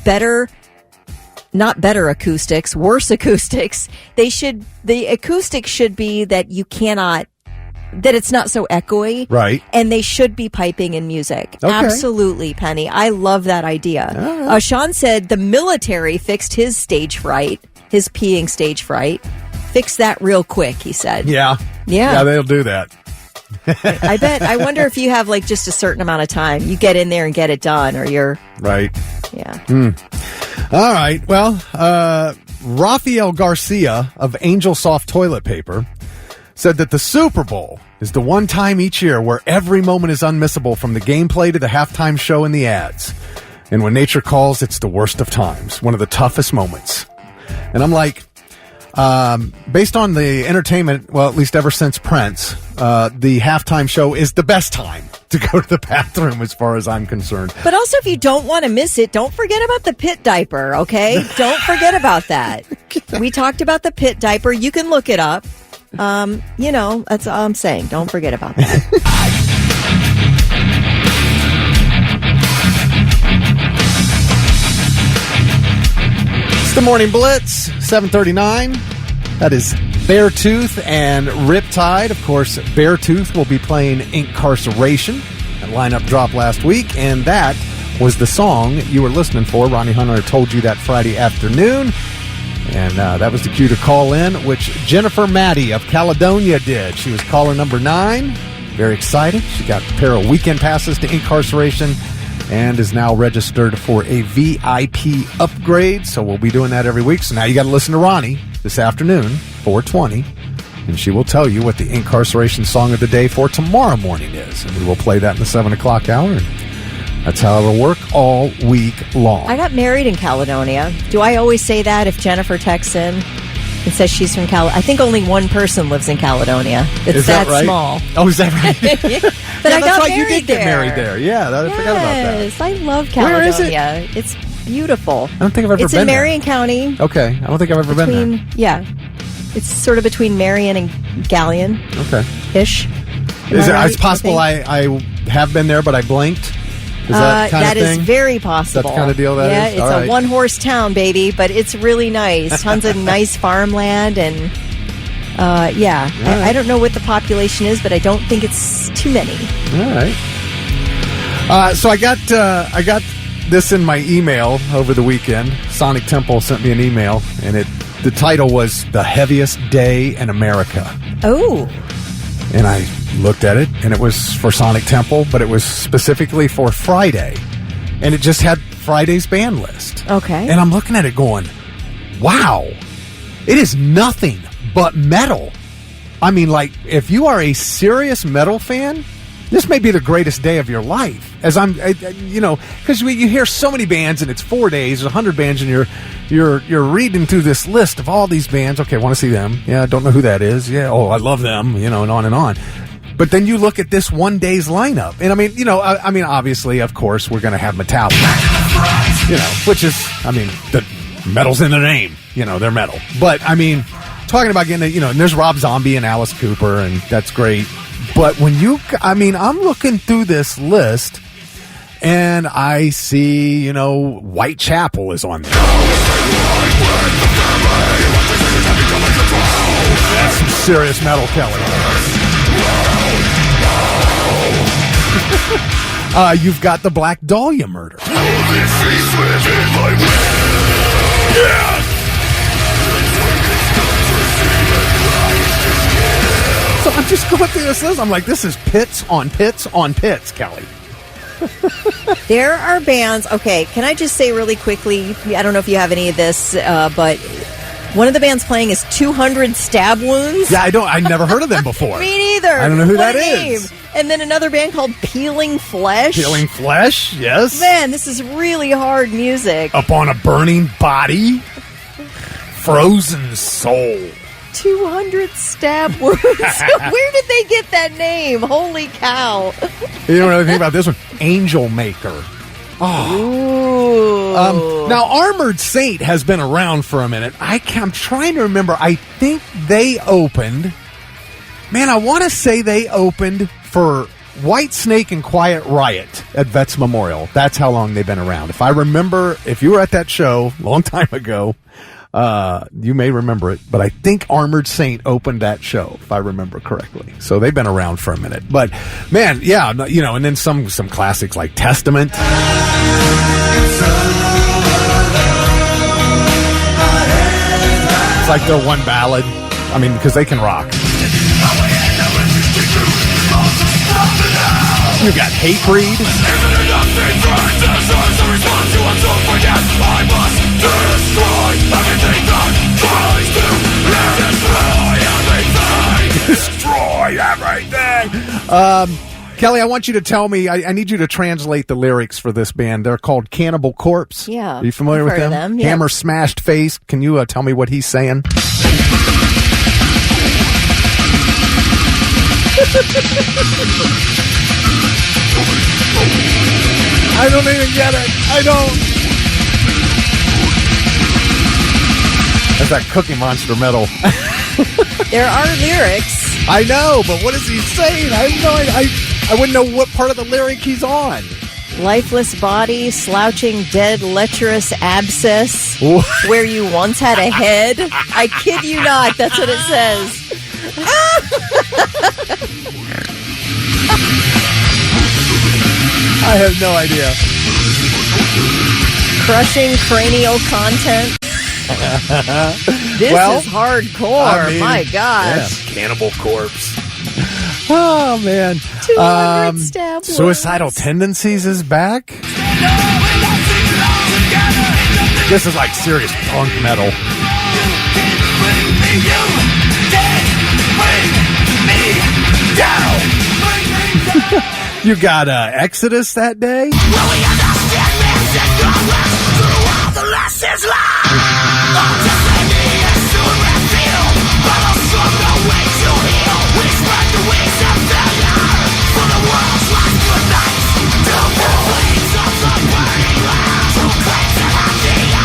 Speaker 6: not better acoustics, worse acoustics. The acoustics should be that that it's not so echoey.
Speaker 5: Right.
Speaker 6: And they should be piping in music. Okay. Absolutely, Penny. I love that idea. Sean said the military fixed his stage fright, his peeing stage fright. Fix that real quick, he said.
Speaker 5: Yeah. Yeah, they'll do that.
Speaker 6: I bet. I wonder if you have like just a certain amount of time. You get in there and get it done, or you're...
Speaker 5: Right.
Speaker 6: Yeah.
Speaker 5: All right. Well, Rafael Garcia of Angel Soft Toilet Paper said that the Super Bowl is the one time each year where every moment is unmissable, from the gameplay to the halftime show and the ads. And when nature calls, it's the worst of times, one of the toughest moments. And I'm like... based on the entertainment, well, at least ever since Prince, the halftime show is the best time to go to the bathroom as far as I'm concerned.
Speaker 6: But also, if you don't want to miss it, don't forget about the pit diaper, okay? Don't forget about that. We talked about the pit diaper. You can look it up. That's all I'm saying. Don't forget about that.
Speaker 5: It's the Morning Blitz, 7:39. That is Beartooth and Riptide. Of course, Beartooth will be playing Incarceration. That lineup dropped last week, and that was the song you were listening for. Ronnie Hunter told you that Friday afternoon, and that was the cue to call in, which Jennifer Maddie of Caledonia did. She was caller number 9. Very excited. She got a pair of weekend passes to Incarceration and is now registered for a VIP upgrade. So we'll be doing that every week. So now you got to listen to Ronnie this afternoon, 4:20, and she will tell you what the Incarceration song of the day for tomorrow morning is. And we will play that in the 7 o'clock hour. And that's how it'll work all week long.
Speaker 6: I got married in Caledonia. Do I always say that if Jennifer texts in and says she's from Caledonia? I think only one person lives in Caledonia. It's that
Speaker 5: right?
Speaker 6: small.
Speaker 5: Oh, is that right?
Speaker 6: But
Speaker 5: yeah,
Speaker 6: I got married
Speaker 5: you did
Speaker 6: there.
Speaker 5: Get married there. Yeah, I forgot about that.
Speaker 6: Yes, I love Caledonia.
Speaker 5: Where is it?
Speaker 6: It's beautiful.
Speaker 5: I don't think I've ever been
Speaker 6: It's in Marion County.
Speaker 5: Okay. I don't think I've ever been there.
Speaker 6: Yeah. It's sort of between Marion and Galleon.
Speaker 5: Okay.
Speaker 6: Ish.
Speaker 5: It's possible I have been there, but I blinked. Is that kind
Speaker 6: that
Speaker 5: of thing?
Speaker 6: Is very possible.
Speaker 5: That's the kind of deal that is?
Speaker 6: It's a one-horse town, baby, but it's really nice. Tons of nice farmland and... I don't know what the population is, but I don't think it's too many.
Speaker 5: All right. So I got this in my email over the weekend. Sonic Temple sent me an email, and the title was "The Heaviest Day in America."
Speaker 6: Oh.
Speaker 5: And I looked at it, and it was for Sonic Temple, but it was specifically for Friday, and it just had Friday's band list.
Speaker 6: Okay.
Speaker 5: And I'm looking at it going, "Wow, it is nothing but metal." I mean, like, if you are a serious metal fan, this may be the greatest day of your life. As because you hear so many bands, and it's 4 days, 100 bands, and you're reading through this list of all these bands. Okay, want to see them? Yeah, don't know who that is. Yeah, oh, I love them. And on and on. But then you look at this one day's lineup, and I mean, obviously, of course, we're going to have Metallica. Which is, the metal's in the name. They're metal. But I mean, talking about getting, and there's Rob Zombie and Alice Cooper, and that's great. But when I'm looking through this list, and I see, Whitechapel is on there. That's some serious metal, Kelly. You've got the Black Dahlia Murder. So I'm just going through this list. I'm like, this is pits on pits on pits, Kelly.
Speaker 6: There are bands. Okay, can I just say really quickly, I don't know if you have any of this, but One of the bands playing is 200 Stab Wounds.
Speaker 5: Yeah, I never heard of them before.
Speaker 6: Me neither.
Speaker 5: I don't know who
Speaker 6: What
Speaker 5: that
Speaker 6: a
Speaker 5: is.
Speaker 6: name. And then another band called Peeling Flesh.
Speaker 5: Peeling Flesh, yes.
Speaker 6: Man, this is really hard music.
Speaker 5: Up on a Burning Body. Frozen Soul.
Speaker 6: 200 Stab Wounds. Where did they get that name? Holy cow.
Speaker 5: You don't know anything about this one? Angel Maker.
Speaker 6: Oh.
Speaker 5: Now, Armored Saint has been around for a minute. I'm trying to remember. I think they opened. Man, I want to say they opened for White Snake and Quiet Riot at Vets Memorial. That's how long they've been around. If I remember, if you were at that show a long time ago, you may remember it, but I think Armored Saint opened that show, if I remember correctly. So they've been around for a minute. But, man, yeah, and then some classics like Testament. It's like their one ballad. I mean, because they can rock. You got Hatebreed. Destroy everything. Kelly, I want you to tell me, I need you to translate the lyrics for this band. They're called Cannibal Corpse.
Speaker 6: Yeah.
Speaker 5: Are you familiar with them?
Speaker 6: Yeah.
Speaker 5: Hammer Smashed Face. Can you tell me what he's saying? I don't even get it. I don't. That's that Cookie Monster metal.
Speaker 6: There are lyrics.
Speaker 5: I know, but what is he saying? I have no idea. I wouldn't know what part of the lyric he's on.
Speaker 6: Lifeless body, slouching, dead, lecherous abscess, where you once had a head. I kid you not. That's what it says.
Speaker 5: I have no idea.
Speaker 6: Crushing cranial content. This is hardcore. I mean, my gosh.
Speaker 5: Yeah, Cannibal Corpse. Oh, man.
Speaker 6: 200 stab
Speaker 5: Suicidal Tendencies is back. This is like serious punk metal. You got Exodus that day?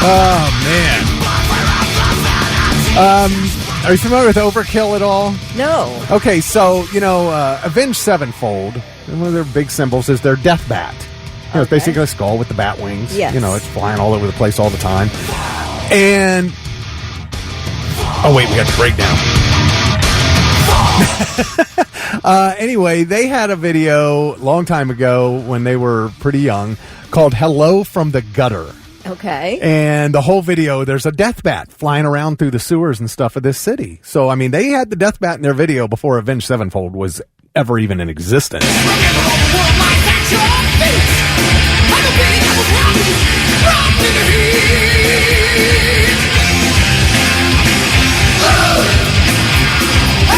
Speaker 5: Oh, man. Are you familiar with Overkill at all?
Speaker 6: No.
Speaker 5: Okay, so, Avenged Sevenfold, one of their big symbols is their death bat. It's basically a skull with the bat wings.
Speaker 6: Yes.
Speaker 5: It's flying all over the place all the time. And... Oh, wait, we got the breakdown. Anyway, they had a video a long time ago when they were pretty young called Hello from the Gutter.
Speaker 6: Okay.
Speaker 5: And the whole video, there's a death bat flying around through the sewers and stuff of this city. So, I mean, they had the death bat in their video before Avenged Sevenfold was ever even in existence.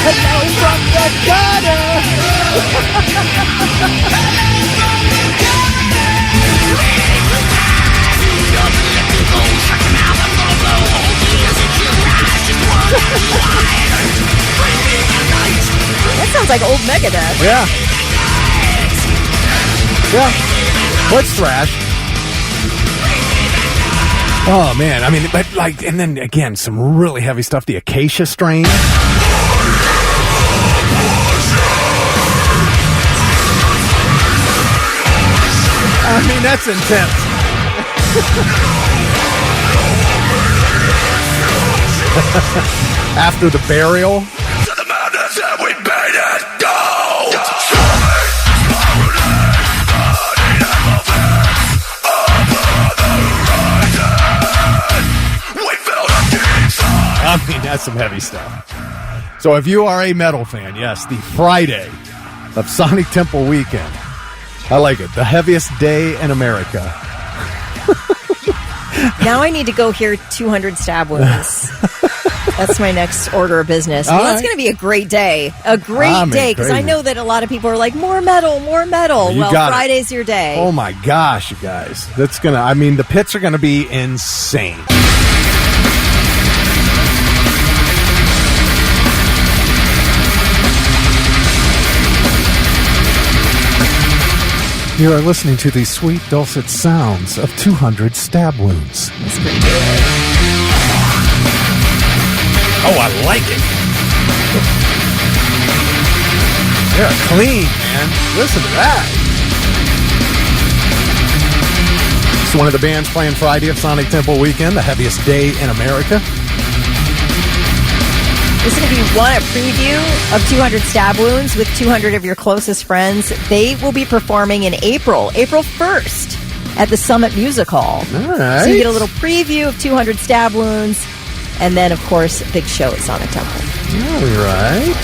Speaker 5: Hello from the gutter.
Speaker 6: That sounds like old Megadeth.
Speaker 5: Yeah. Yeah. What's thrash? Oh, man. I mean, but and then again, some really heavy stuff. The Acacia Strain. I mean, that's intense. After the Burial.
Speaker 1: To the madness that we made it go.
Speaker 5: I mean, that's some heavy stuff. So if you are a metal fan, yes, the Friday of Sonic Temple Weekend. I like it. The heaviest day in America.
Speaker 6: Now I need to go hear 200 Stab Wounds. That's my next order of business. Well, that's going to be a great day. A great day, because I know that a lot of people are like, more metal, more metal. Well, Friday's your day.
Speaker 5: Oh, my gosh, you guys. That's going to, the pits are going to be insane. You are listening to the sweet, dulcet sounds of 200 stab wounds.
Speaker 6: That's pretty good.
Speaker 1: Oh, I like it.
Speaker 5: They're clean, man. Listen to that. It's one of the bands playing Friday at Sonic Temple Weekend, the heaviest day in America.
Speaker 6: This is going to be a preview of 200 Stab Wounds with 200 of your closest friends. They will be performing in April 1st at the Summit Music Hall.
Speaker 5: All right.
Speaker 6: So you get a little preview of 200 Stab Wounds, and then, of course, big show at Sonic Temple.
Speaker 5: All right.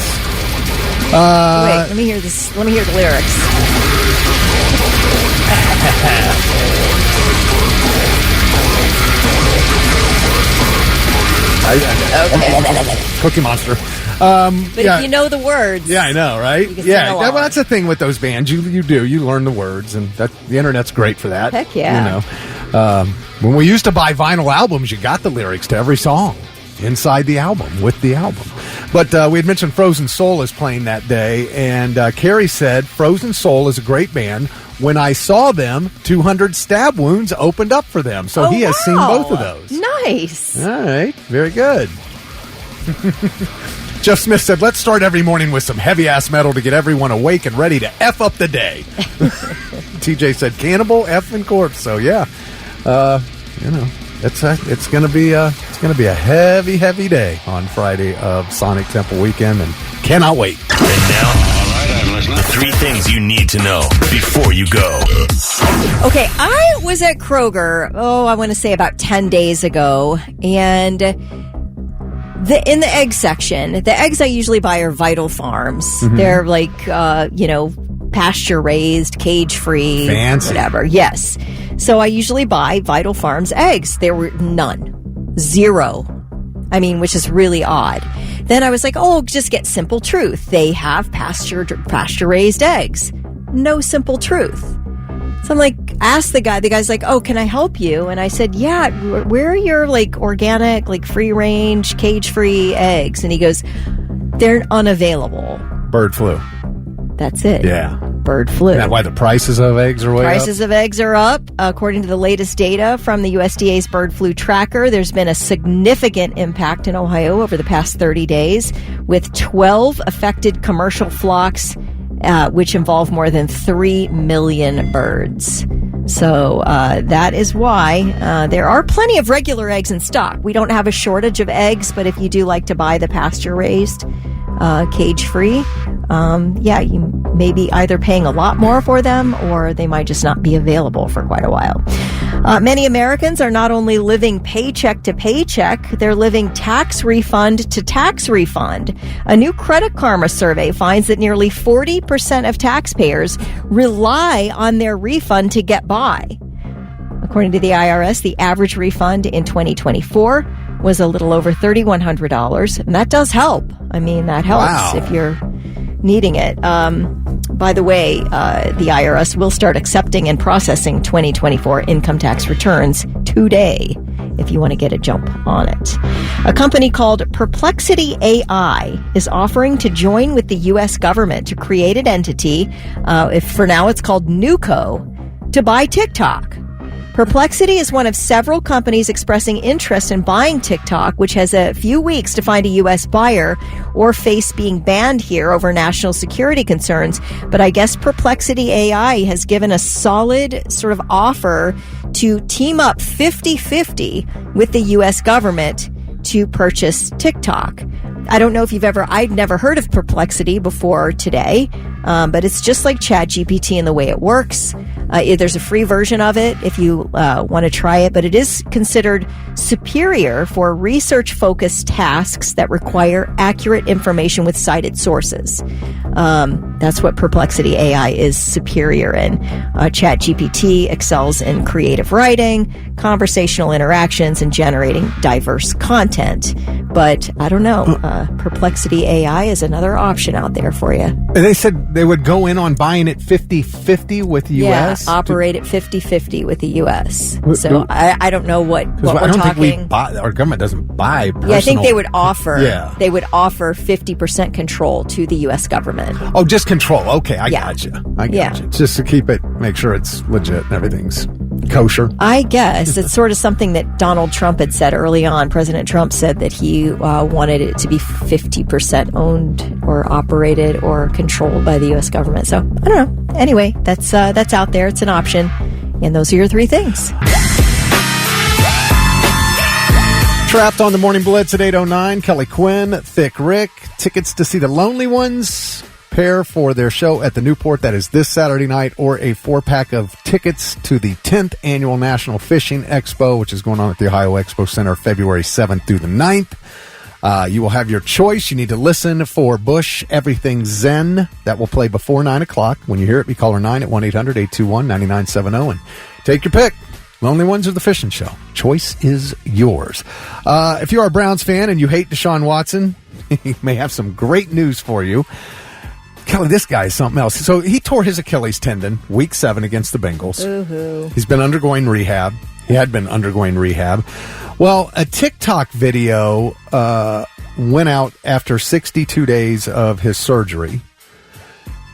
Speaker 6: Wait, let me hear this. Let me hear the lyrics.
Speaker 5: Okay. Cookie Monster.
Speaker 6: But if you know the words.
Speaker 5: Yeah, I know, right? Yeah, that's the thing with those bands. You learn the words, and the internet's great for that.
Speaker 6: Heck yeah.
Speaker 5: When we used to buy vinyl albums, you got the lyrics to every song inside the album, with the album. But we had mentioned Frozen Soul is playing that day, and Carrie said Frozen Soul is a great band. When I saw them, 200 Stab Wounds opened up for them. So he has seen both of those.
Speaker 6: Nice.
Speaker 5: All right. Very good. Jeff Smith said, let's start every morning with some heavy-ass metal to get everyone awake and ready to F up the day. TJ said, Cannibal, F and Corpse. So, yeah. It's going to be a heavy, heavy day on Friday of Sonic Temple Weekend, and cannot wait.
Speaker 1: And now, the 3 things you need to know before you go.
Speaker 6: Okay, I was at Kroger, I want to say about 10 days ago, and in the egg section, the eggs I usually buy are Vital Farms. Mm-hmm. They're like, pasture raised, cage free,
Speaker 5: fancy,
Speaker 6: whatever. Yes. So I usually buy Vital Farms eggs. There were none. 0. Which is really odd. Then I was like, just get Simple Truth. They have pasture-raised eggs. No Simple Truth. So I'm like, ask the guy. The guy's like, can I help you? And I said, yeah, where are your, organic, free-range, cage-free eggs? And he goes, they're unavailable.
Speaker 5: Bird flu.
Speaker 6: That's it.
Speaker 5: Yeah.
Speaker 6: Bird flu.
Speaker 5: Is that why the prices of eggs are way up?
Speaker 6: Prices of eggs are up. According to the latest data from the USDA's bird flu tracker, there's been a significant impact in Ohio over the past 30 days, with 12 affected commercial flocks, which involve more than 3 million birds. So that is why there are plenty of regular eggs in stock. We don't have a shortage of eggs, but if you do like to buy the pasture-raised, cage-free, you may be either paying a lot more for them, or they might just not be available for quite a while. Many Americans are not only living paycheck to paycheck, they're living tax refund to tax refund. A new Credit Karma survey finds that nearly 40% of taxpayers rely on their refund to get by. According to the IRS, the average refund in 2024 was a little over $3,100, and that does help. That helps if you're needing it. By the way, the IRS will start accepting and processing 2024 income tax returns today if you want to get a jump on it. A company called Peexiety AI is offering to join with the U.S. government to create an entity, for now it's called NewCo, to buy TikTok. Peexiety is one of several companies expressing interest in buying TikTok, which has a few weeks to find a U.S. buyer or face being banned here over national security concerns. But I guess Peexiety AI has given a solid sort of offer to team up 50-50 with the U.S. government to purchase TikTok. I don't know if I'd never heard of Peexiety before today. But it's just like ChatGPT in the way it works. There's a free version of it if you want to try it, but it is considered superior for research-focused tasks that require accurate information with cited sources. That's what Perplexity AI is superior in. ChatGPT excels in creative writing, conversational interactions, and generating diverse content. But I don't know. Perplexity AI is another option out there for you.
Speaker 5: And they said they would go in on buying it 50-50 with the U.S.?
Speaker 6: Yeah, operate at 50-50 with the U.S. So I don't know what we're
Speaker 5: I don't
Speaker 6: talking.
Speaker 5: think we buy, our government doesn't buy personal.
Speaker 6: Yeah, I think they would offer 50% control to the U.S. government.
Speaker 5: Oh, just control. Okay, I got you. Just to keep it, make sure it's legit and everything's kosher.
Speaker 6: I guess it's sort of something that Donald Trump had said early on. President Trump said that he wanted it to be 50% owned or operated or controlled by the U.S. government. So I don't know. Anyway, that's out there. It's an option. And those are your three things.
Speaker 5: Trapped on the Morning Blitz at 8:09. Kelly Quinn, Thick Rick. Tickets to see the Lonely Ones pair for their show at the Newport. That is this Saturday night, or a 4-pack of tickets to the 10th Annual National Fishing Expo, which is going on at the Ohio Expo Center February 7th through the 9th. You will have your choice. You need to listen for Bush Everything Zen. That will play before 9 o'clock. When you hear it, be caller 9 at 1-800-821-9970 and take your pick. Lonely Ones or the Fishing Show. Choice is yours. If you are a Browns fan and you hate Deshaun Watson, he may have some great news for you. Kelly, this guy is something else. So he tore his Achilles tendon week 7 against the Bengals.
Speaker 6: Ooh.
Speaker 5: He's been undergoing rehab. He had been undergoing rehab. Well, a TikTok video went out after 62 days of his surgery,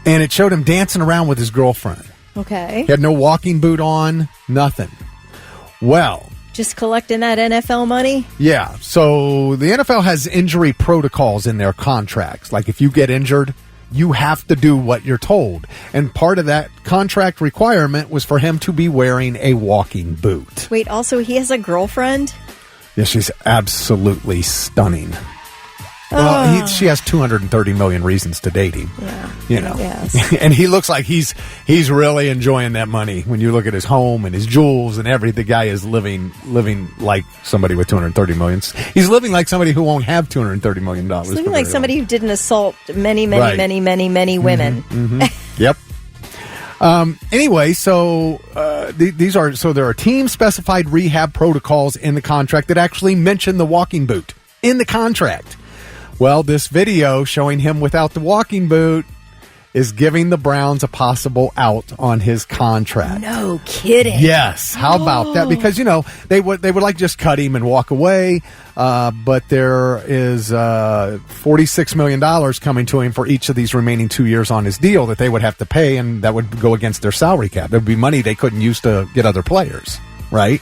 Speaker 5: and it showed him dancing around with his girlfriend.
Speaker 6: Okay.
Speaker 5: He had no walking boot on, nothing. Well,
Speaker 6: just collecting that NFL money?
Speaker 5: Yeah. So the NFL has injury protocols in their contracts. Like if you get injured, you have to do what you're told. And part of that contract requirement was for him to be wearing a walking boot.
Speaker 6: Wait, also he has a girlfriend?
Speaker 5: Yeah, she's absolutely stunning. Well, she has 230 million reasons to date him.
Speaker 6: Yeah,
Speaker 5: you know,
Speaker 6: yes.
Speaker 5: And he looks like he's really enjoying that money. When you look at his home and his jewels and everything, the guy is living like somebody with 230 million. He's living like somebody who won't have 230 million dollars.
Speaker 6: He's living like somebody who didn't assault many women.
Speaker 5: Mm-hmm. Yep. Anyway, so there are team specified rehab protocols in the contract that actually mention the walking boot in the contract. Well, this video showing him without the walking boot is giving the Browns a possible out on his contract.
Speaker 6: No kidding.
Speaker 5: Yes. How about that? Because, you know, they would like just cut him and walk away. But there is $46 million coming to him for each of these remaining 2 years on his deal that they would have to pay, and that would go against their salary cap. There would be money they couldn't use to get other players, right?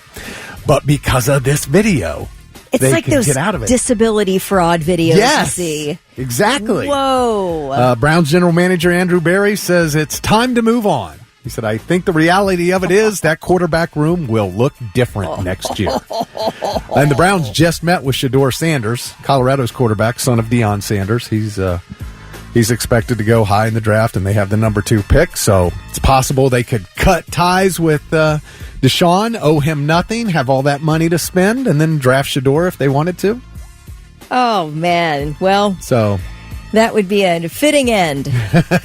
Speaker 5: But because of this video,
Speaker 6: it's
Speaker 5: they
Speaker 6: like
Speaker 5: can
Speaker 6: those
Speaker 5: get out of it.
Speaker 6: Disability fraud videos you see.
Speaker 5: Exactly.
Speaker 6: Whoa.
Speaker 5: Browns general manager Andrew Berry says it's time to move on. He said, I think the reality of it is that quarterback room will look different next year. And the Browns just met with Shedeur Sanders, Colorado's quarterback, son of Deion Sanders. He's expected to go high in the draft, and they have the number 2 pick. So it's possible they could cut ties with Deshaun, owe him nothing, have all that money to spend, and then draft Shedeur if they wanted to.
Speaker 6: Oh, man. Well,
Speaker 5: so
Speaker 6: that would be a fitting end.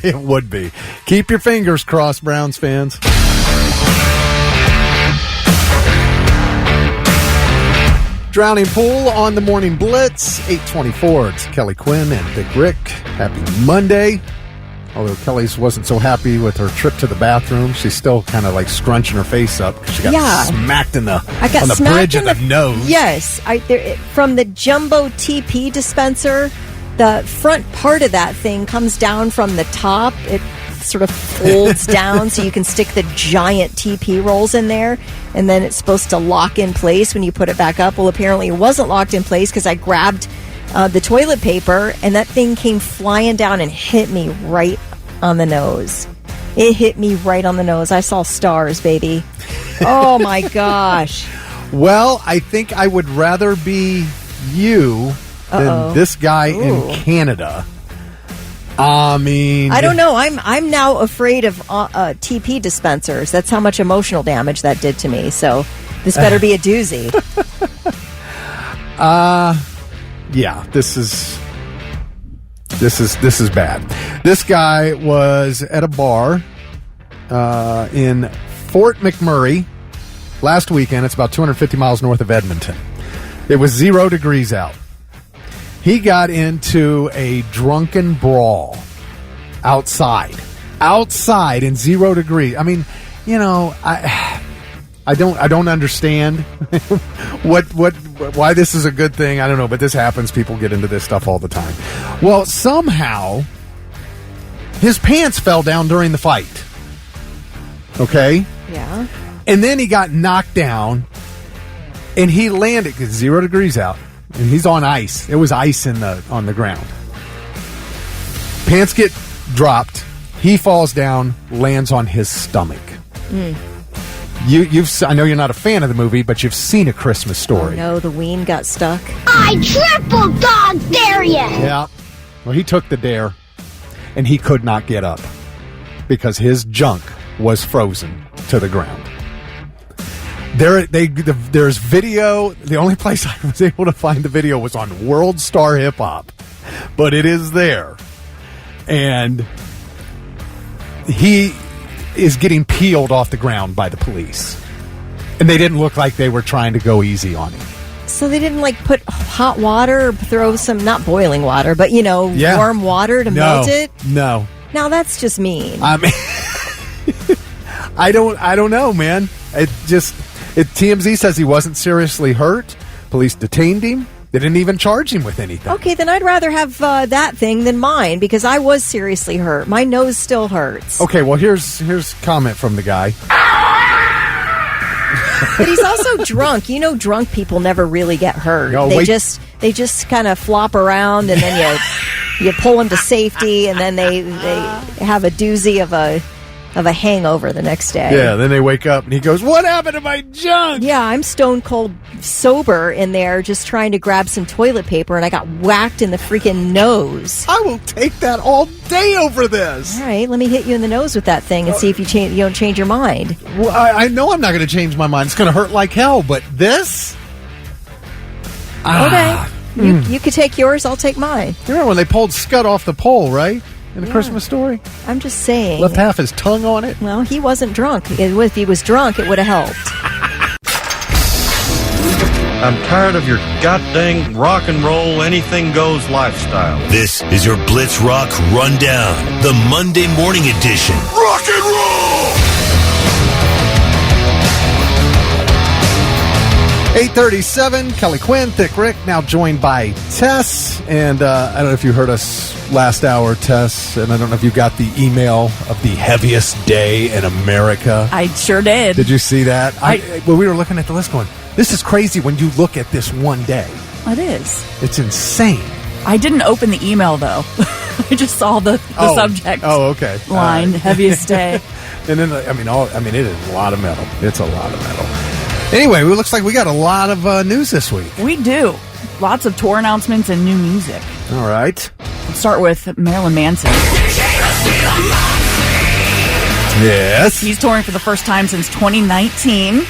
Speaker 5: It would be. Keep your fingers crossed, Browns fans. Drowning Pool on the Morning Blitz, 8:24. It's Kelly Quinn and Big Rick. Happy Monday. Although Kelly's wasn't so happy with her trip to the bathroom, she's still kind of like scrunching her face up because she got smacked on the bridge of the nose.
Speaker 6: Yes. From the jumbo TP dispenser, the front part of that thing comes down from the top. It sort of folds down so you can stick the giant TP rolls in there, and then it's supposed to lock in place when you put it back up. Well, apparently it wasn't locked in place because I grabbed the toilet paper, and that thing came flying down and hit me right on the nose. It hit me right on the nose. I saw stars, baby. Oh, my gosh.
Speaker 5: Well, I think I would rather be you than this guy in Canada I mean,
Speaker 6: I don't know. I'm now afraid of TP dispensers. That's how much emotional damage that did to me. So this better be a doozy.
Speaker 5: Yeah, this is bad. This guy was at a bar in Fort McMurray last weekend. It's about 250 miles north of Edmonton. It was 0 degrees out. He got into a drunken brawl outside in 0 degrees. I mean, you know, I don't understand why this is a good thing. I don't know, but this happens. People get into this stuff all the time. Well, somehow his pants fell down during the fight. Okay?
Speaker 6: Yeah.
Speaker 5: And then he got knocked down and he landed 'cause 0 degrees out. And he's on ice. It was ice on the ground. Pants get dropped. He falls down, lands on his stomach. I know you're not a fan of the movie, but you've seen A Christmas Story.
Speaker 6: Oh, no, the ween got stuck.
Speaker 7: I triple dog dare you!
Speaker 5: Yeah. Well, he took the dare, and he could not get up because his junk was frozen to the ground. There's video. The only place I was able to find the video was on World Star Hip Hop, but it is there. And he is getting peeled off the ground by the police. And they didn't look like they were trying to go easy on him.
Speaker 6: So they didn't put hot water or throw some, not boiling water, but warm water to melt it?
Speaker 5: No.
Speaker 6: Now that's just mean.
Speaker 5: I mean, I don't know, man. TMZ says he wasn't seriously hurt. Police detained him. They didn't even charge him with anything.
Speaker 6: Okay, then I'd rather have that thing than mine because I was seriously hurt. My nose still hurts.
Speaker 5: Okay, well, here's comment from the guy.
Speaker 6: But he's also drunk. You know, drunk people never really get hurt.
Speaker 5: No,
Speaker 6: they just kind of flop around, and then you pull them to safety, and then they have a doozy of a hangover the next day.
Speaker 5: Yeah, then they wake up and he goes, "What happened to my junk?"
Speaker 6: Yeah, I'm stone cold sober in there just trying to grab some toilet paper and I got whacked in the freaking nose.
Speaker 5: I will take that all day over this.
Speaker 6: All right, let me hit you in the nose with that thing and see if you don't change your mind.
Speaker 5: Well, I know I'm not going to change my mind. It's going to hurt like hell, but this?
Speaker 6: Okay. You could take yours, I'll take mine.
Speaker 5: You remember when they pulled Scud off the pole, right? In A Christmas Story?
Speaker 6: I'm just saying.
Speaker 5: Left half his tongue on it?
Speaker 6: Well, he wasn't drunk. If he was drunk, it would have helped.
Speaker 12: I'm tired of your goddamn rock and roll, anything goes lifestyle.
Speaker 1: This is your Blitz Rock Rundown, the Monday morning edition. Rock and roll!
Speaker 5: 8:37, Kelly Quinn, Thick Rick, now joined by Tess. And I don't know if you heard us last hour, Tess, and I don't know if you got the email of the heaviest day in America.
Speaker 13: I sure did.
Speaker 5: Did you see that? Well, we were looking at the list going, this is crazy when you look at this one day.
Speaker 13: It is.
Speaker 5: It's insane.
Speaker 13: I didn't open the email, though. I just saw the subject
Speaker 5: okay.
Speaker 13: line, heaviest day.
Speaker 5: And then, it is a lot of metal. It's a lot of metal. Anyway, it looks like we got a lot of news this week.
Speaker 13: We do. Lots of tour announcements and new music.
Speaker 5: All right.
Speaker 13: Let's start with Marilyn Manson.
Speaker 5: Yes.
Speaker 13: He's touring for the first time since 2019.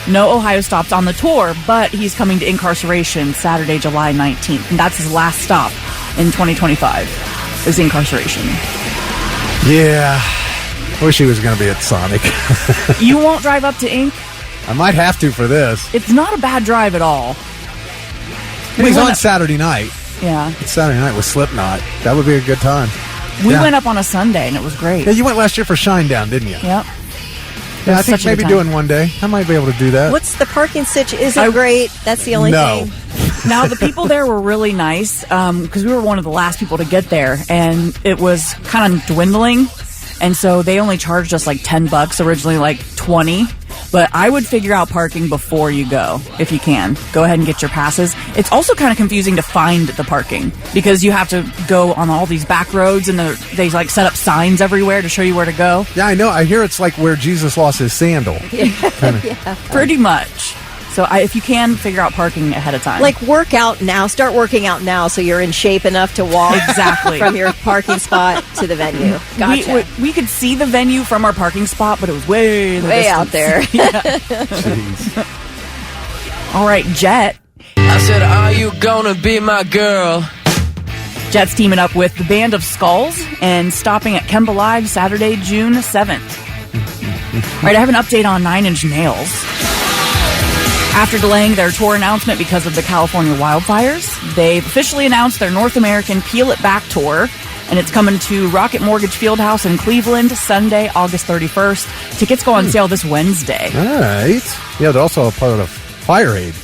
Speaker 13: No Ohio stops on the tour, but he's coming to incarceration Saturday, July 19th. And that's his last stop in 2025, is incarceration.
Speaker 5: Yeah. I wish he was going to be at Sonic.
Speaker 13: You won't drive up to Ink?
Speaker 5: I might have to for this.
Speaker 13: It's not a bad drive at all.
Speaker 5: He's on Saturday night.
Speaker 13: Yeah.
Speaker 5: It's Saturday night with Slipknot. That would be a good time.
Speaker 13: We went up on a Sunday, and it was great.
Speaker 5: Yeah, you went last year for Shinedown, didn't you?
Speaker 13: Yep.
Speaker 5: Yeah, I think maybe doing one day. I might be able to do that.
Speaker 6: What's the parking sitch? Isn't great. That's the only thing.
Speaker 13: Now, the people there were really nice because we were one of the last people to get there, and it was kind of dwindling. And so they only charged us like $10, originally like $20. But I would figure out parking before you go, if you can. Go ahead and get your passes. It's also kind of confusing to find the parking because you have to go on all these back roads and they like set up signs everywhere to show you where to go.
Speaker 5: Yeah, I know. I hear it's like where Jesus lost his sandal.
Speaker 13: Yeah, pretty much. So if you can, figure out parking ahead of time.
Speaker 6: Like, work out now. Start working out now so you're in shape enough to walk
Speaker 13: exactly
Speaker 6: from your parking spot to the venue. Gotcha.
Speaker 13: We could see the venue from our parking spot, but it was way
Speaker 6: out there.
Speaker 13: All right, Jet.
Speaker 14: I said, are you gonna be my girl?
Speaker 13: Jet's teaming up with the Band of Skulls and stopping at Kemba Live Saturday, June 7th. All right, I have an update on 9 Inch Nails. After delaying their tour announcement because of the California wildfires, they've officially announced their North American Peel It Back tour, and it's coming to Rocket Mortgage Fieldhouse in Cleveland Sunday, August 31st. Tickets go on sale this Wednesday.
Speaker 5: All right. Yeah, they're also a part of Fire Aid,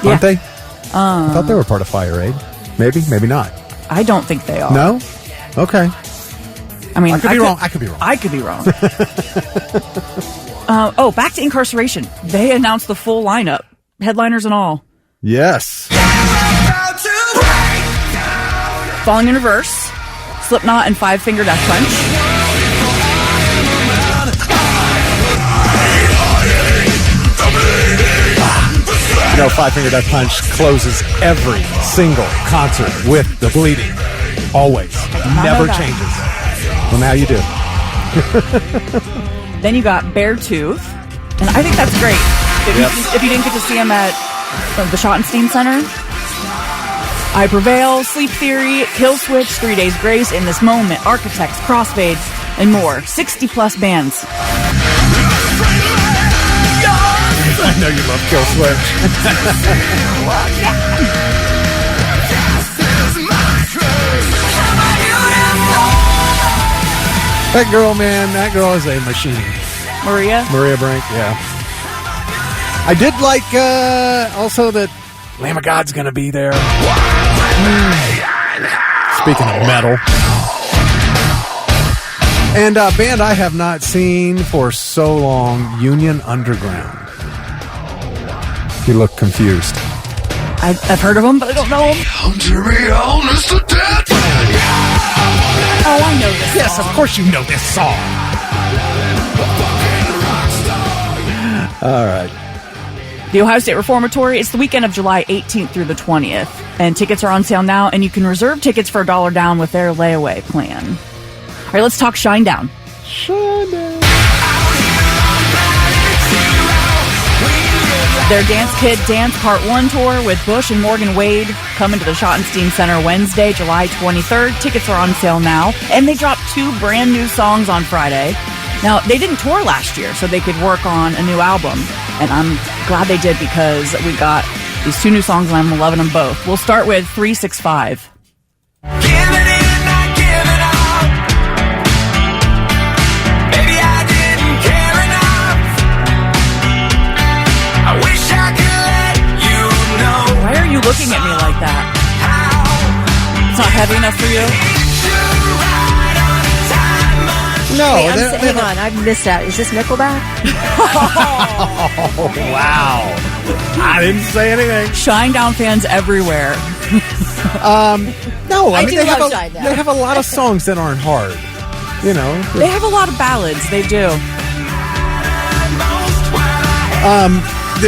Speaker 5: aren't they? I thought they were part of Fire Aid. Maybe, maybe not.
Speaker 13: I don't think they are.
Speaker 5: No? Okay.
Speaker 13: I mean,
Speaker 5: I could be wrong. I could be wrong.
Speaker 13: I could be wrong. Back to Incarceration. They announced the full lineup, headliners and all.
Speaker 5: Yes.
Speaker 13: Falling in Reverse, Slipknot, and Five Finger Death Punch.
Speaker 5: You know, Five Finger Death Punch closes every single concert with the bleeding. Always. Never changes. Well, now you do.
Speaker 13: Then you got Beartooth, and I think that's great. If you didn't get to see him at the Schottenstein Center. I Prevail, Sleep Theory, Killswitch, 3 Days Grace, In This Moment, Architects, Crossfade, and more. 60-plus bands.
Speaker 5: I know you love Killswitch. That girl, man, that girl is a machine.
Speaker 13: Maria
Speaker 5: Brink, yeah. I did like also that Lamb of God's going to be there. Speaking of metal. And a band I have not seen for so long, Union Underground. You look confused.
Speaker 13: I've heard of them, but I don't know them. Oh, I know this
Speaker 5: Yes,
Speaker 13: song.
Speaker 5: of course you know this song. All right.
Speaker 13: The Ohio State Reformatory, it's the weekend of July 18th through the 20th. And tickets are on sale now, and you can reserve tickets for $1 down with their layaway plan. All right, let's talk Shinedown.
Speaker 5: Shinedown.
Speaker 13: Their Dance Kid Dance Part 1 tour with Bush and Morgan Wade coming to the Schottenstein Center Wednesday, July 23rd. Tickets are on sale now. And they dropped 2 brand new songs on Friday. Now, they didn't tour last year, so they could work on a new album. And I'm glad they did because we got these 2 new songs and I'm loving them both. We'll start with 365. Looking at me like that. It's not heavy enough for you?
Speaker 5: No.
Speaker 6: Wait, hang on. I've missed out. Is this Nickelback?
Speaker 5: Oh, wow. I didn't say anything.
Speaker 13: Shinedown fans everywhere.
Speaker 5: No, I mean,
Speaker 6: do love Shinedown.
Speaker 5: They have a lot of songs that aren't hard. You know.
Speaker 13: They have a lot of ballads. They do.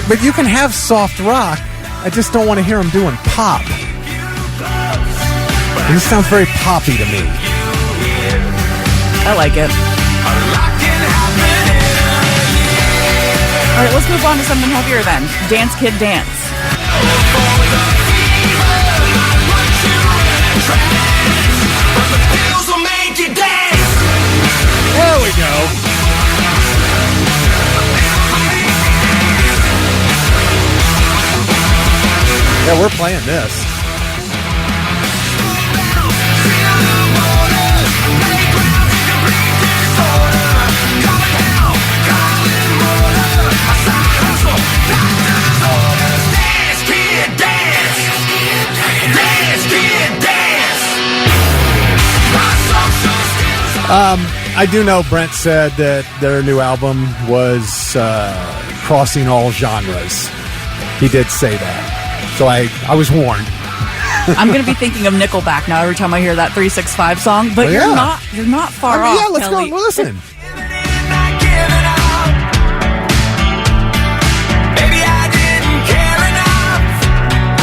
Speaker 5: But you can have soft rock. I just don't want to hear them doing pop. This sounds very poppy to me.
Speaker 13: I like it. All right, let's move on to something heavier then. Dance Kid Dance.
Speaker 5: There we go. Yeah, we're playing this. I do know Brent said that their new album was crossing all genres. He did say that. So I was warned.
Speaker 13: I'm going to be thinking of Nickelback now every time I hear that 365 song, but you're not far off.
Speaker 5: Yeah, let's
Speaker 13: Kelly.
Speaker 5: go listen.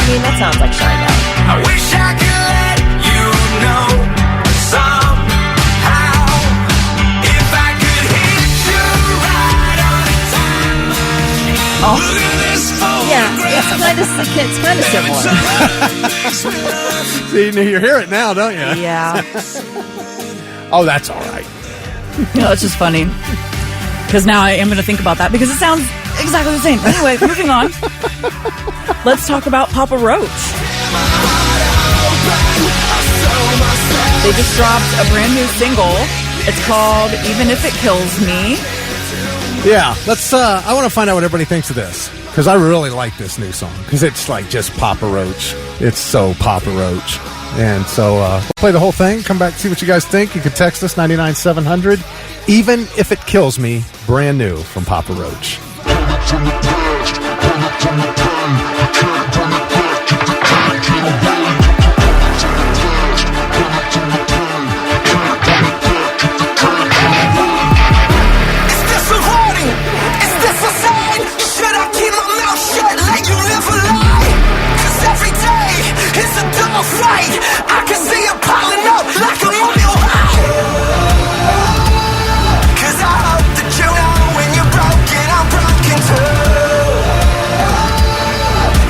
Speaker 6: mean, that sounds like Shinedown.
Speaker 15: I wish I could let you know somehow if I could hit you right on time.
Speaker 6: Oh.
Speaker 15: Look at this photograph.
Speaker 6: Yeah, it's kind of similar.
Speaker 5: See, you hear it now, don't you?
Speaker 6: Yeah.
Speaker 5: Oh, that's all right.
Speaker 13: It's just funny. Because now I am going to think about that because it sounds exactly the same. Anyway, moving on. Let's talk about Papa Roach. They just dropped a brand new single. It's called Even If It Kills Me.
Speaker 5: Yeah, let's. I want to find out what everybody thinks of this because I really like this new song because it's like just Papa Roach. It's so Papa Roach. And so we'll play the whole thing, come back, see what you guys think. You can text us 99700. Even If It Kills Me, brand new from Papa Roach.
Speaker 15: I can see it piling up like a mile high. 'Cause I hope that you know when you're broken, I'm broken too.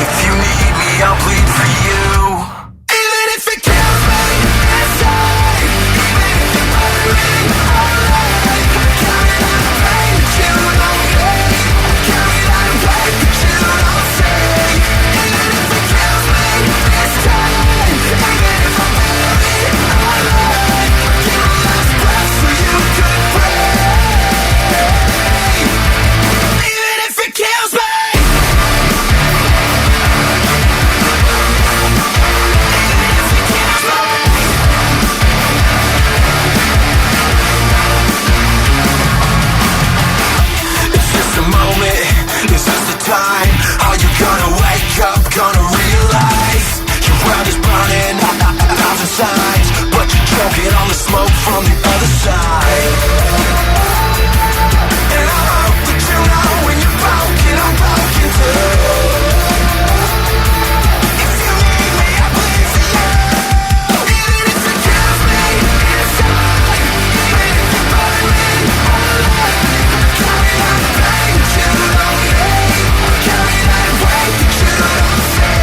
Speaker 15: If you need me, I'll bleed for you. Even if it kills me inside, even if it burns me alive, carry that pain that you don't need, carry that weight that you don't see. Even if it kills me this time. Are you gonna wake up, gonna realize your world is burning, 1,000 signs, but you're choking on the smoke from the other side. And I hope that you know when you're broken, I'm broken too. If you need me, I bleed for you. Even if it kills me inside, even if you burn me alive, carry that pain that you don't need. Carry that weight that you don't see.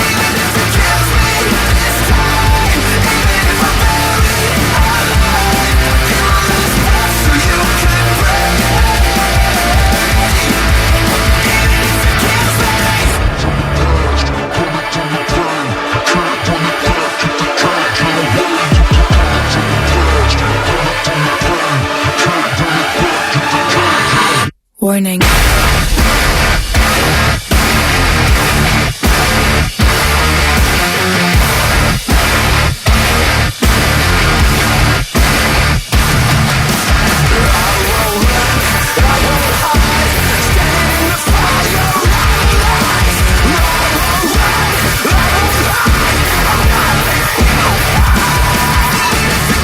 Speaker 15: Even if it kills me this time, even if I'm buried alive, feel this breath so you can breathe. Even if it kills me.
Speaker 16: Warning.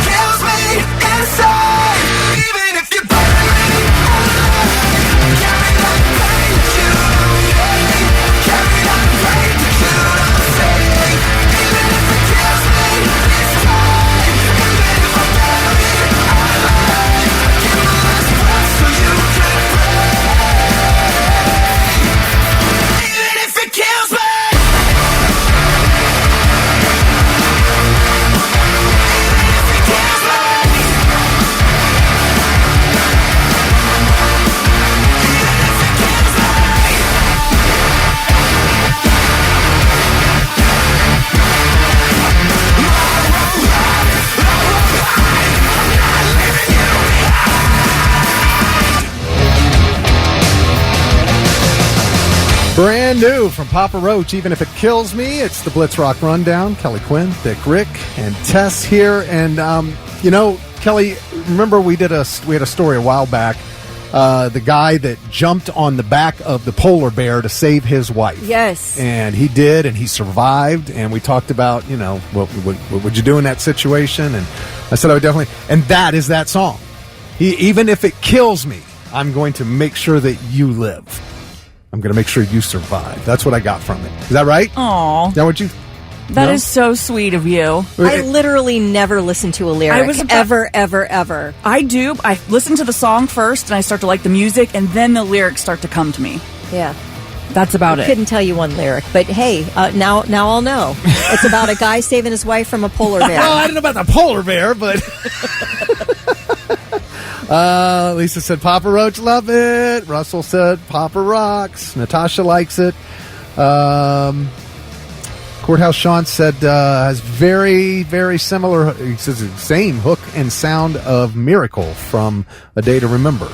Speaker 15: Kills me inside, even if you burn me alive. Carry that pain that you don't need. Carry that weight that you don't see. Even if it kills me this time, even if I'm buried alive, give me this breath so you can breathe. Even if it kills me.
Speaker 5: Brand new from Papa Roach, Even If It Kills Me. It's the Blitz Rock Rundown. Kelly Quinn, Thick Rick, and Tess here. And, Kelly, remember we had a story a while back. The guy that jumped on the back of the polar bear to save his wife.
Speaker 6: Yes.
Speaker 5: And he did, and he survived. And we talked about, what would you do in that situation? And I said I would definitely. And that is that song. Even if it kills me, I'm going to make sure that you live. I'm going to make sure you survive. That's what I got from it. Is that right?
Speaker 13: Aw.
Speaker 5: Is that what you...
Speaker 13: That is so sweet of you.
Speaker 6: I literally never listen to a lyric. Ever.
Speaker 13: I do. I listen to the song first, and I start to like the music, and then the lyrics start to come to me.
Speaker 6: Yeah.
Speaker 13: That's about it.
Speaker 6: I couldn't tell you one lyric, but hey, now I'll know. It's about a guy saving his wife from a polar bear.
Speaker 5: Well, I don't know about the polar bear, but... Lisa said, Papa Roach, love it. Russell said, Papa rocks. Natasha likes it. Courthouse Sean said, has very, very similar, he says the same hook and sound of Miracle from A Day to Remember.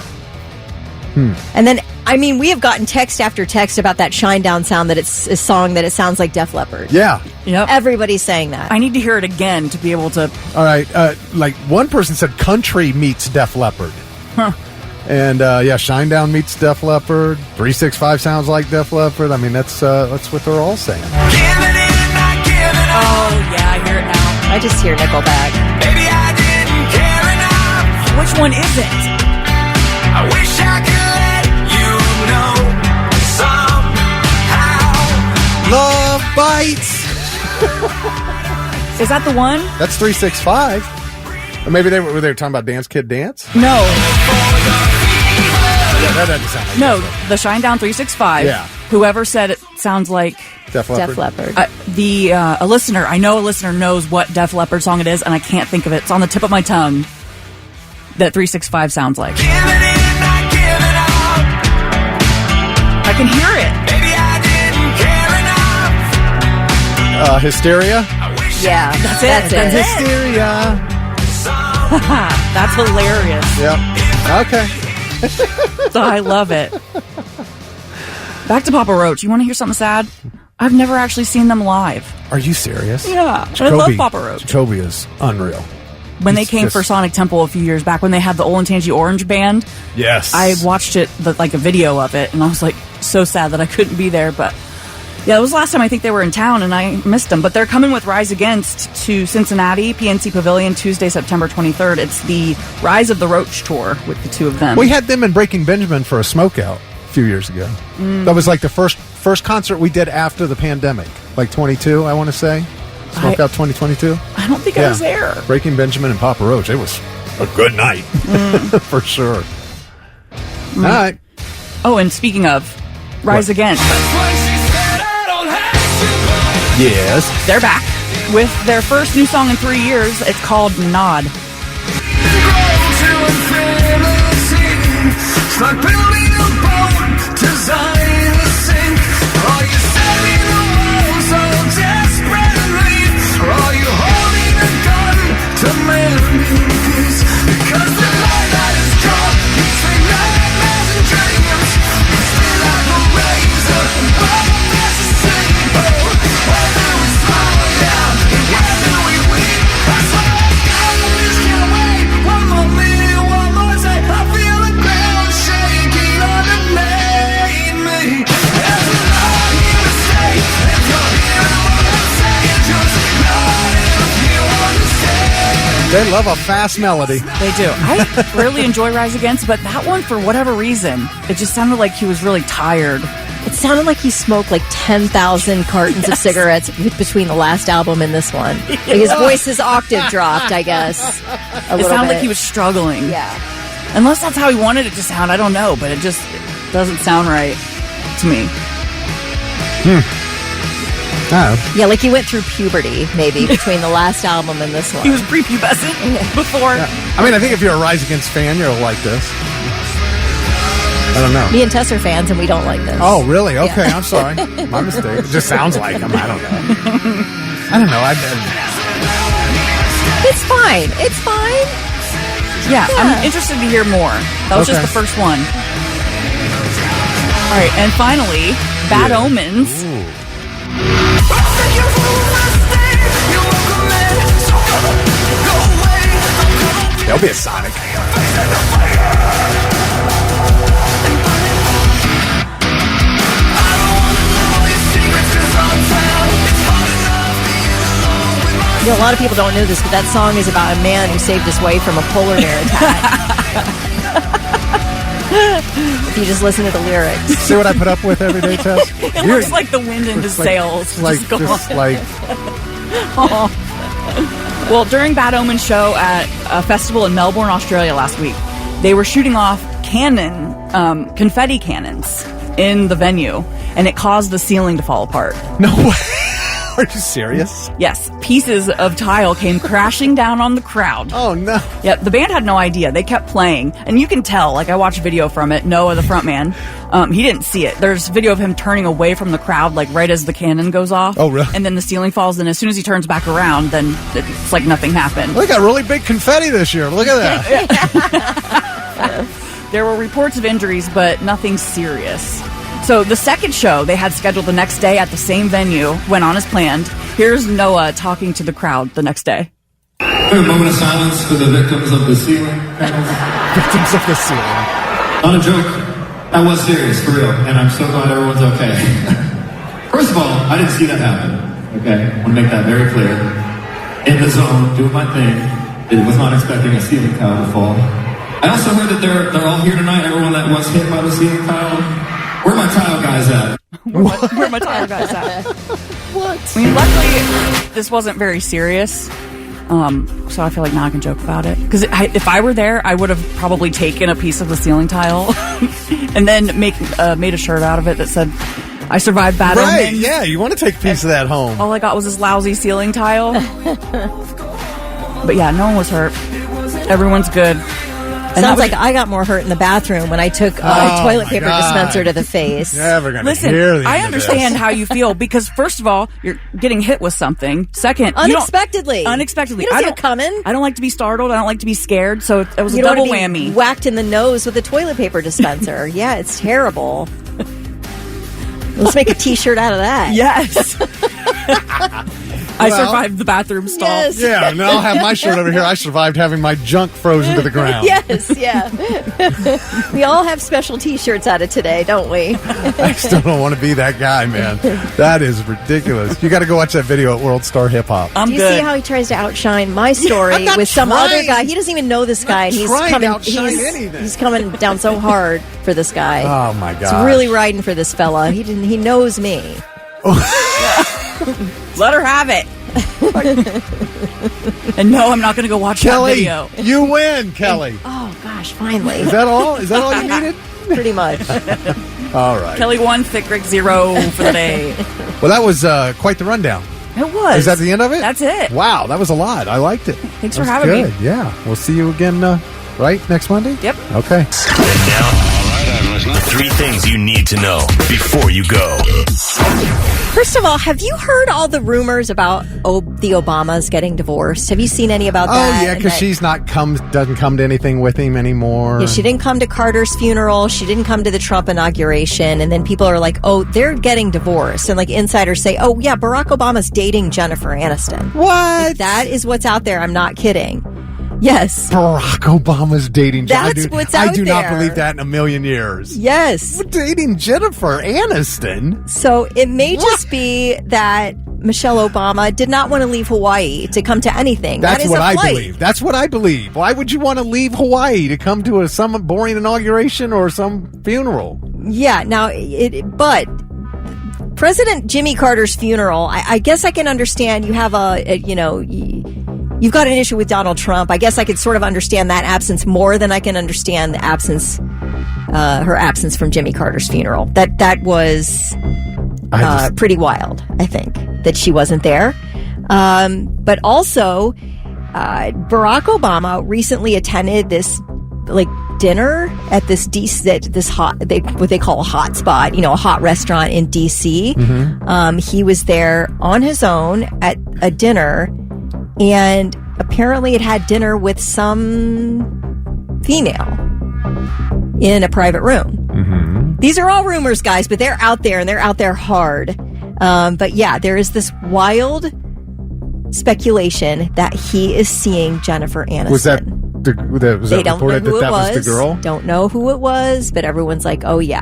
Speaker 6: And then, I mean, we have gotten text after text about that Shinedown sound, that it's a song that it sounds like Def Leppard.
Speaker 5: Yeah.
Speaker 13: Yep.
Speaker 6: Everybody's saying that.
Speaker 13: I need to hear it again to be able to...
Speaker 5: All right. Like one person said country meets Def Leppard.
Speaker 13: Huh.
Speaker 5: And Shinedown meets Def Leppard. 365 sounds like Def Leppard. I mean, that's what they're all saying.
Speaker 13: Oh, yeah, I hear it now.
Speaker 6: I just hear Nickelback.
Speaker 15: Baby, I didn't care enough.
Speaker 13: Which one is it?
Speaker 15: I wish I could let you know somehow.
Speaker 5: Love Bites.
Speaker 13: Is that the one?
Speaker 5: That's 365. Or maybe they were talking about Dance Kid Dance?
Speaker 13: No.
Speaker 5: Yeah, that doesn't sound like
Speaker 13: No,
Speaker 5: Def Leppard.
Speaker 13: the Shinedown 365.
Speaker 5: Yeah.
Speaker 13: Whoever said it sounds like...
Speaker 5: Def Leppard.
Speaker 6: Def Leppard.
Speaker 13: I know a listener knows what Def Leppard song it is, and I can't think of it. It's on the tip of my tongue that 365 sounds like. I can hear it.
Speaker 15: Baby, I didn't care enough.
Speaker 5: Hysteria?
Speaker 6: Yeah, that's it.
Speaker 5: That's Hysteria.
Speaker 13: That's hilarious.
Speaker 5: Yep. Okay.
Speaker 13: I love it. Back to Papa Roach. You want to hear something sad? I've never actually seen them live.
Speaker 5: Are you serious?
Speaker 13: Yeah. I love Papa Roach.
Speaker 5: Jacoby is unreal.
Speaker 13: When they came for Sonic Temple a few years back, when they had the Olentangy Orange Band,
Speaker 5: yes,
Speaker 13: I watched it, like a video of it, and I was like so sad that I couldn't be there. But yeah, it was the last time I think they were in town, and I missed them. But they're coming with Rise Against to Cincinnati, PNC Pavilion, Tuesday, September 23rd. It's the Rise of the Roach tour with the two of them.
Speaker 5: We had them in Breaking Benjamin for a smokeout a few years ago. That was like the first concert we did after the pandemic, like 22, I want to say. Smokeout 2022.
Speaker 13: I don't think I was there.
Speaker 5: Breaking Benjamin and Papa Roach. It was a good night for sure. All right.
Speaker 13: Oh, and speaking of Rise Against,
Speaker 5: yes,
Speaker 13: they're back with their first new song in 3 years. It's called Nod.
Speaker 5: They love a fast melody.
Speaker 13: They do. I really enjoy Rise Against, but that one, for whatever reason, it just sounded like he was really tired.
Speaker 6: It sounded like he smoked like 10,000 cartons of cigarettes between the last album and this one. Like his voice's octave dropped, I guess.
Speaker 13: It sounded like he was struggling.
Speaker 6: Yeah.
Speaker 13: Unless that's how he wanted it to sound, I don't know, but it just doesn't sound right to me.
Speaker 5: Oh.
Speaker 6: Yeah, like he went through puberty, maybe, between the last album and this one.
Speaker 13: He was prepubescent before.
Speaker 5: Yeah. I mean, I think if you're a Rise Against fan, you'll like this. I don't know.
Speaker 6: Me and Tess are fans, and we don't like this.
Speaker 5: Oh, really? Okay,
Speaker 6: Yeah.
Speaker 5: I'm sorry. My mistake. It just sounds like him. I don't know.
Speaker 6: It's fine. It's fine.
Speaker 13: Yeah, I'm interested to hear more. That was just the first one. All right, and finally, Bad Omens.
Speaker 5: Ooh. There'll be a Sonic.
Speaker 6: You know, a lot of people don't know this, but that song is about a man who saved his wife from a polar bear attack. If you just listen to the lyrics.
Speaker 5: See what I put up with every day, Tess?
Speaker 13: It looks like the wind in his sails.
Speaker 5: Just like.
Speaker 13: Well, during Bad Omen's show at a festival in Melbourne, Australia last week, they were shooting off confetti cannons in the venue, and it caused the ceiling to fall apart.
Speaker 5: No way. Are you serious?
Speaker 13: Yes. Pieces of tile came crashing down on the crowd.
Speaker 5: Oh, no.
Speaker 13: Yeah, the band had no idea. They kept playing. And you can tell, like I watched a video from it, Noah, the front man, he didn't see it. There's video of him turning away from the crowd, like right as the cannon goes off.
Speaker 5: Oh, really?
Speaker 13: And then the ceiling falls, and as soon as he turns back around, then it's like nothing happened.
Speaker 5: Well, they got really big confetti this year. Look at that.
Speaker 13: There were reports of injuries, but nothing serious. So the second show they had scheduled the next day at the same venue went on as planned. Here's Noah talking to the crowd the next day.
Speaker 16: A moment of silence for the victims of the ceiling panels.
Speaker 5: Victims of the ceiling.
Speaker 16: Not a joke. That was serious, for real. And I'm so glad everyone's okay. First of all, I didn't see that happen. Okay? I want to make that very clear. In the zone, doing my thing. It was not expecting a ceiling tile to fall. I also heard that they're all here tonight, everyone that was hit by the ceiling tile. Where are my tile guys at?
Speaker 13: Where are my tile guys at?
Speaker 6: What?
Speaker 13: I mean, luckily, this wasn't very serious. So I feel like now I can joke about it. Because if I were there, I would have probably taken a piece of the ceiling tile and then made a shirt out of it that said, I survived Bad Omen.
Speaker 5: Right, yeah, you want to take a piece of that home.
Speaker 13: All I got was this lousy ceiling tile. But yeah, no one was hurt. Everyone's good.
Speaker 6: Sounds like I got more hurt in the bathroom when I took a toilet paper dispenser to the face.
Speaker 5: Never gonna
Speaker 13: Listen,
Speaker 5: hear the
Speaker 13: I
Speaker 5: end of
Speaker 13: understand
Speaker 5: this.
Speaker 13: how you feel because first of all, you're getting hit with something. Second,
Speaker 6: unexpectedly.
Speaker 13: You don't
Speaker 6: see it coming.
Speaker 13: I don't like to be startled. I don't like to be scared. So it was
Speaker 6: You
Speaker 13: a
Speaker 6: don't
Speaker 13: double
Speaker 6: wanna be
Speaker 13: whammy.
Speaker 6: Whacked in the nose with a toilet paper dispenser. Yeah, it's terrible. Let's make a T-shirt out of that.
Speaker 13: Yes. I survived the bathroom stall.
Speaker 6: Yes.
Speaker 5: Yeah, and I'll have my shirt over here. I survived having my junk frozen to the ground.
Speaker 6: Yes, yeah. We all have special T-shirts out of today, don't we?
Speaker 5: I still don't want to be that guy, man. That is ridiculous. You got to go watch that video at World Star Hip Hop.
Speaker 6: Do you see how he tries to outshine my story with some other guy? He doesn't even know this guy, and he's coming down so hard for this guy.
Speaker 5: Oh my god!
Speaker 6: He's really riding for this fella. He knows me.
Speaker 13: Let her have it. And no, I'm not going to go watch
Speaker 5: Kelly,
Speaker 13: that video.
Speaker 5: You win, Kelly.
Speaker 6: Oh gosh, finally.
Speaker 5: Is that all? Is that all you needed?
Speaker 6: Pretty much.
Speaker 5: All right.
Speaker 13: Kelly 1, Thick Rick 0 for the day.
Speaker 5: Well, that was quite the rundown.
Speaker 13: It was.
Speaker 5: Is that the end of it?
Speaker 13: That's it.
Speaker 5: Wow, that was a lot. I liked it.
Speaker 13: Thanks
Speaker 5: That
Speaker 13: for
Speaker 5: was
Speaker 13: having
Speaker 5: good.
Speaker 13: me.
Speaker 5: Yeah, we'll see you again. Right next Monday.
Speaker 13: Yep.
Speaker 5: Okay.
Speaker 1: And now, the 3 things you need to know before you go.
Speaker 6: First of all, have you heard all the rumors about the Obamas getting divorced? Have you seen any about that?
Speaker 5: Oh yeah, because she's doesn't come to anything with him anymore.
Speaker 6: Yeah, she didn't come to Carter's funeral. She didn't come to the Trump inauguration. And then people are like, oh, they're getting divorced. And like insiders say, oh yeah, Barack Obama's dating Jennifer Aniston.
Speaker 5: What?
Speaker 6: Like, that is what's out there. I'm not kidding. Yes.
Speaker 5: Barack Obama's dating
Speaker 6: That's what's out
Speaker 5: I do not
Speaker 6: there.
Speaker 5: believe that in a million years.
Speaker 6: Yes.
Speaker 5: Dating Jennifer Aniston?
Speaker 6: So it may just be that Michelle Obama did not want to leave Hawaii to come to anything.
Speaker 5: That's
Speaker 6: that is
Speaker 5: what I
Speaker 6: flight.
Speaker 5: believe. That's what I believe. Why would you want to leave Hawaii to come to some boring inauguration or some funeral?
Speaker 6: Yeah. Now, but President Jimmy Carter's funeral, I guess I can understand. You have you've got an issue with Donald Trump. I guess I could sort of understand that absence more than I can understand the absence, her absence from Jimmy Carter's funeral. That was pretty wild, I think, that she wasn't there. But also, Barack Obama recently attended this dinner at what they call a hot spot, a hot restaurant in DC.
Speaker 5: Mm-hmm.
Speaker 6: He was there on his own at a dinner, and apparently it had dinner with some female in a private room.
Speaker 5: Mm-hmm.
Speaker 6: These are all rumors, guys, but they're out there, and they're out there hard. But yeah, there is this wild speculation that he is seeing Jennifer Aniston.
Speaker 5: Was that
Speaker 6: they don't know who it was.
Speaker 5: Was the girl?
Speaker 6: Don't know who it was, but everyone's like, oh yeah.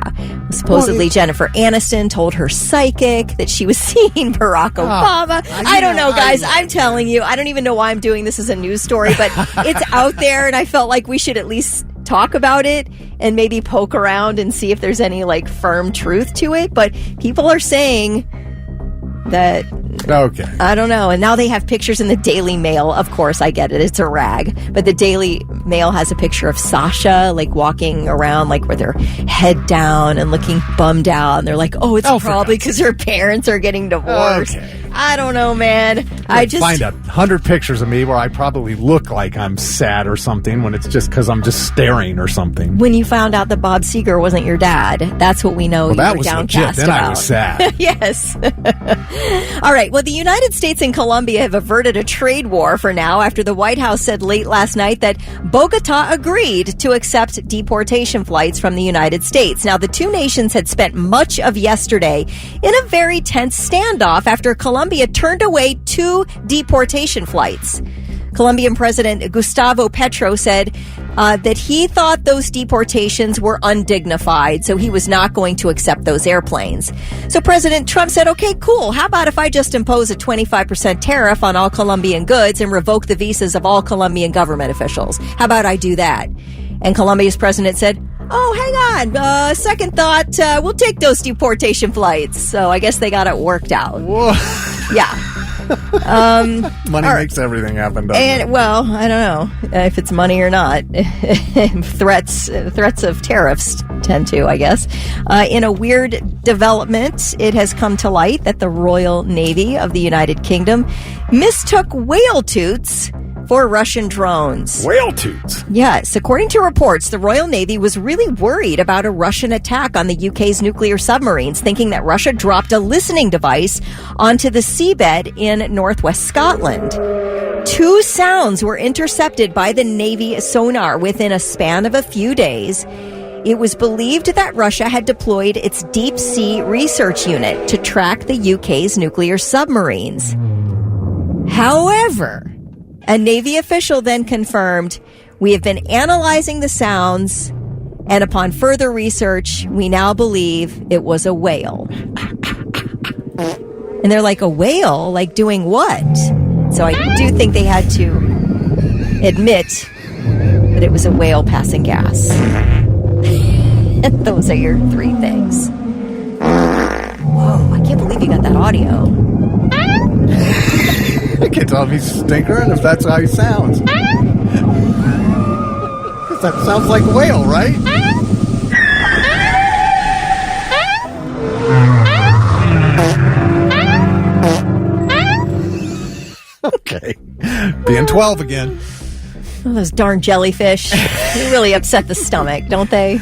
Speaker 6: Supposedly Jennifer Aniston told her psychic that she was seeing Barack Obama. I don't know, guys. I'm telling you. I don't even know why I'm doing this as a news story, but it's out there, and I felt like we should at least talk about it and maybe poke around and see if there's any like firm truth to it. But people are saying that,
Speaker 5: okay,
Speaker 6: I don't know. And now they have pictures in the Daily Mail. Of course, I get it. It's a rag. But the Daily Mail has a picture of Sasha, like, walking around, like, with her head down and looking bummed out. And they're like, oh, it's probably because her parents are getting divorced.
Speaker 5: Okay.
Speaker 6: I don't know, man. I just
Speaker 5: find 100 pictures of me where I probably look like I'm sad or something when it's just because I'm just staring or something.
Speaker 6: When you found out that Bob Seger wasn't your dad, that's what we know you were downcast
Speaker 5: legit. Then
Speaker 6: about.
Speaker 5: I was sad.
Speaker 6: Yes. All right. Well, the United States and Colombia have averted a trade war for now after the White House said late last night that Bogota agreed to accept deportation flights from the United States. Now, the two nations had spent much of yesterday in a very tense standoff after Colombia turned away 2 deportation flights. Colombian President Gustavo Petro said that he thought those deportations were undignified, so he was not going to accept those airplanes. So President Trump said, okay, cool. How about if I just impose a 25% tariff on all Colombian goods and revoke the visas of all Colombian government officials? How about I do that? And Colombia's president said, oh, hang on. Second thought, we'll take those deportation flights. So I guess they got it worked out.
Speaker 5: Whoa.
Speaker 6: Yeah.
Speaker 5: Money makes everything happen, doesn't it?
Speaker 6: Well, I don't know if it's money or not. Threats of tariffs tend to, I guess. In a weird development, it has come to light that the Royal Navy of the United Kingdom mistook whale toots for Russian drones.
Speaker 5: Whale toots?
Speaker 6: Yes. According to reports, the Royal Navy was really worried about a Russian attack on the UK's nuclear submarines, thinking that Russia dropped a listening device onto the seabed in northwest Scotland. 2 sounds were intercepted by the Navy sonar within a span of a few days. It was believed that Russia had deployed its deep sea research unit to track the UK's nuclear submarines. However, a Navy official then confirmed, we have been analyzing the sounds, and upon further research, we now believe it was a whale. And they're like, a whale? Like doing what? So I do think they had to admit that it was a whale passing gas. And those are your 3 things. Whoa, I can't believe you got that audio.
Speaker 5: I can't tell if he's stinkering, if that's how he sounds. That sounds like a whale, right? Okay. Being 12 again.
Speaker 6: Oh, those darn jellyfish. They really upset the stomach, don't they?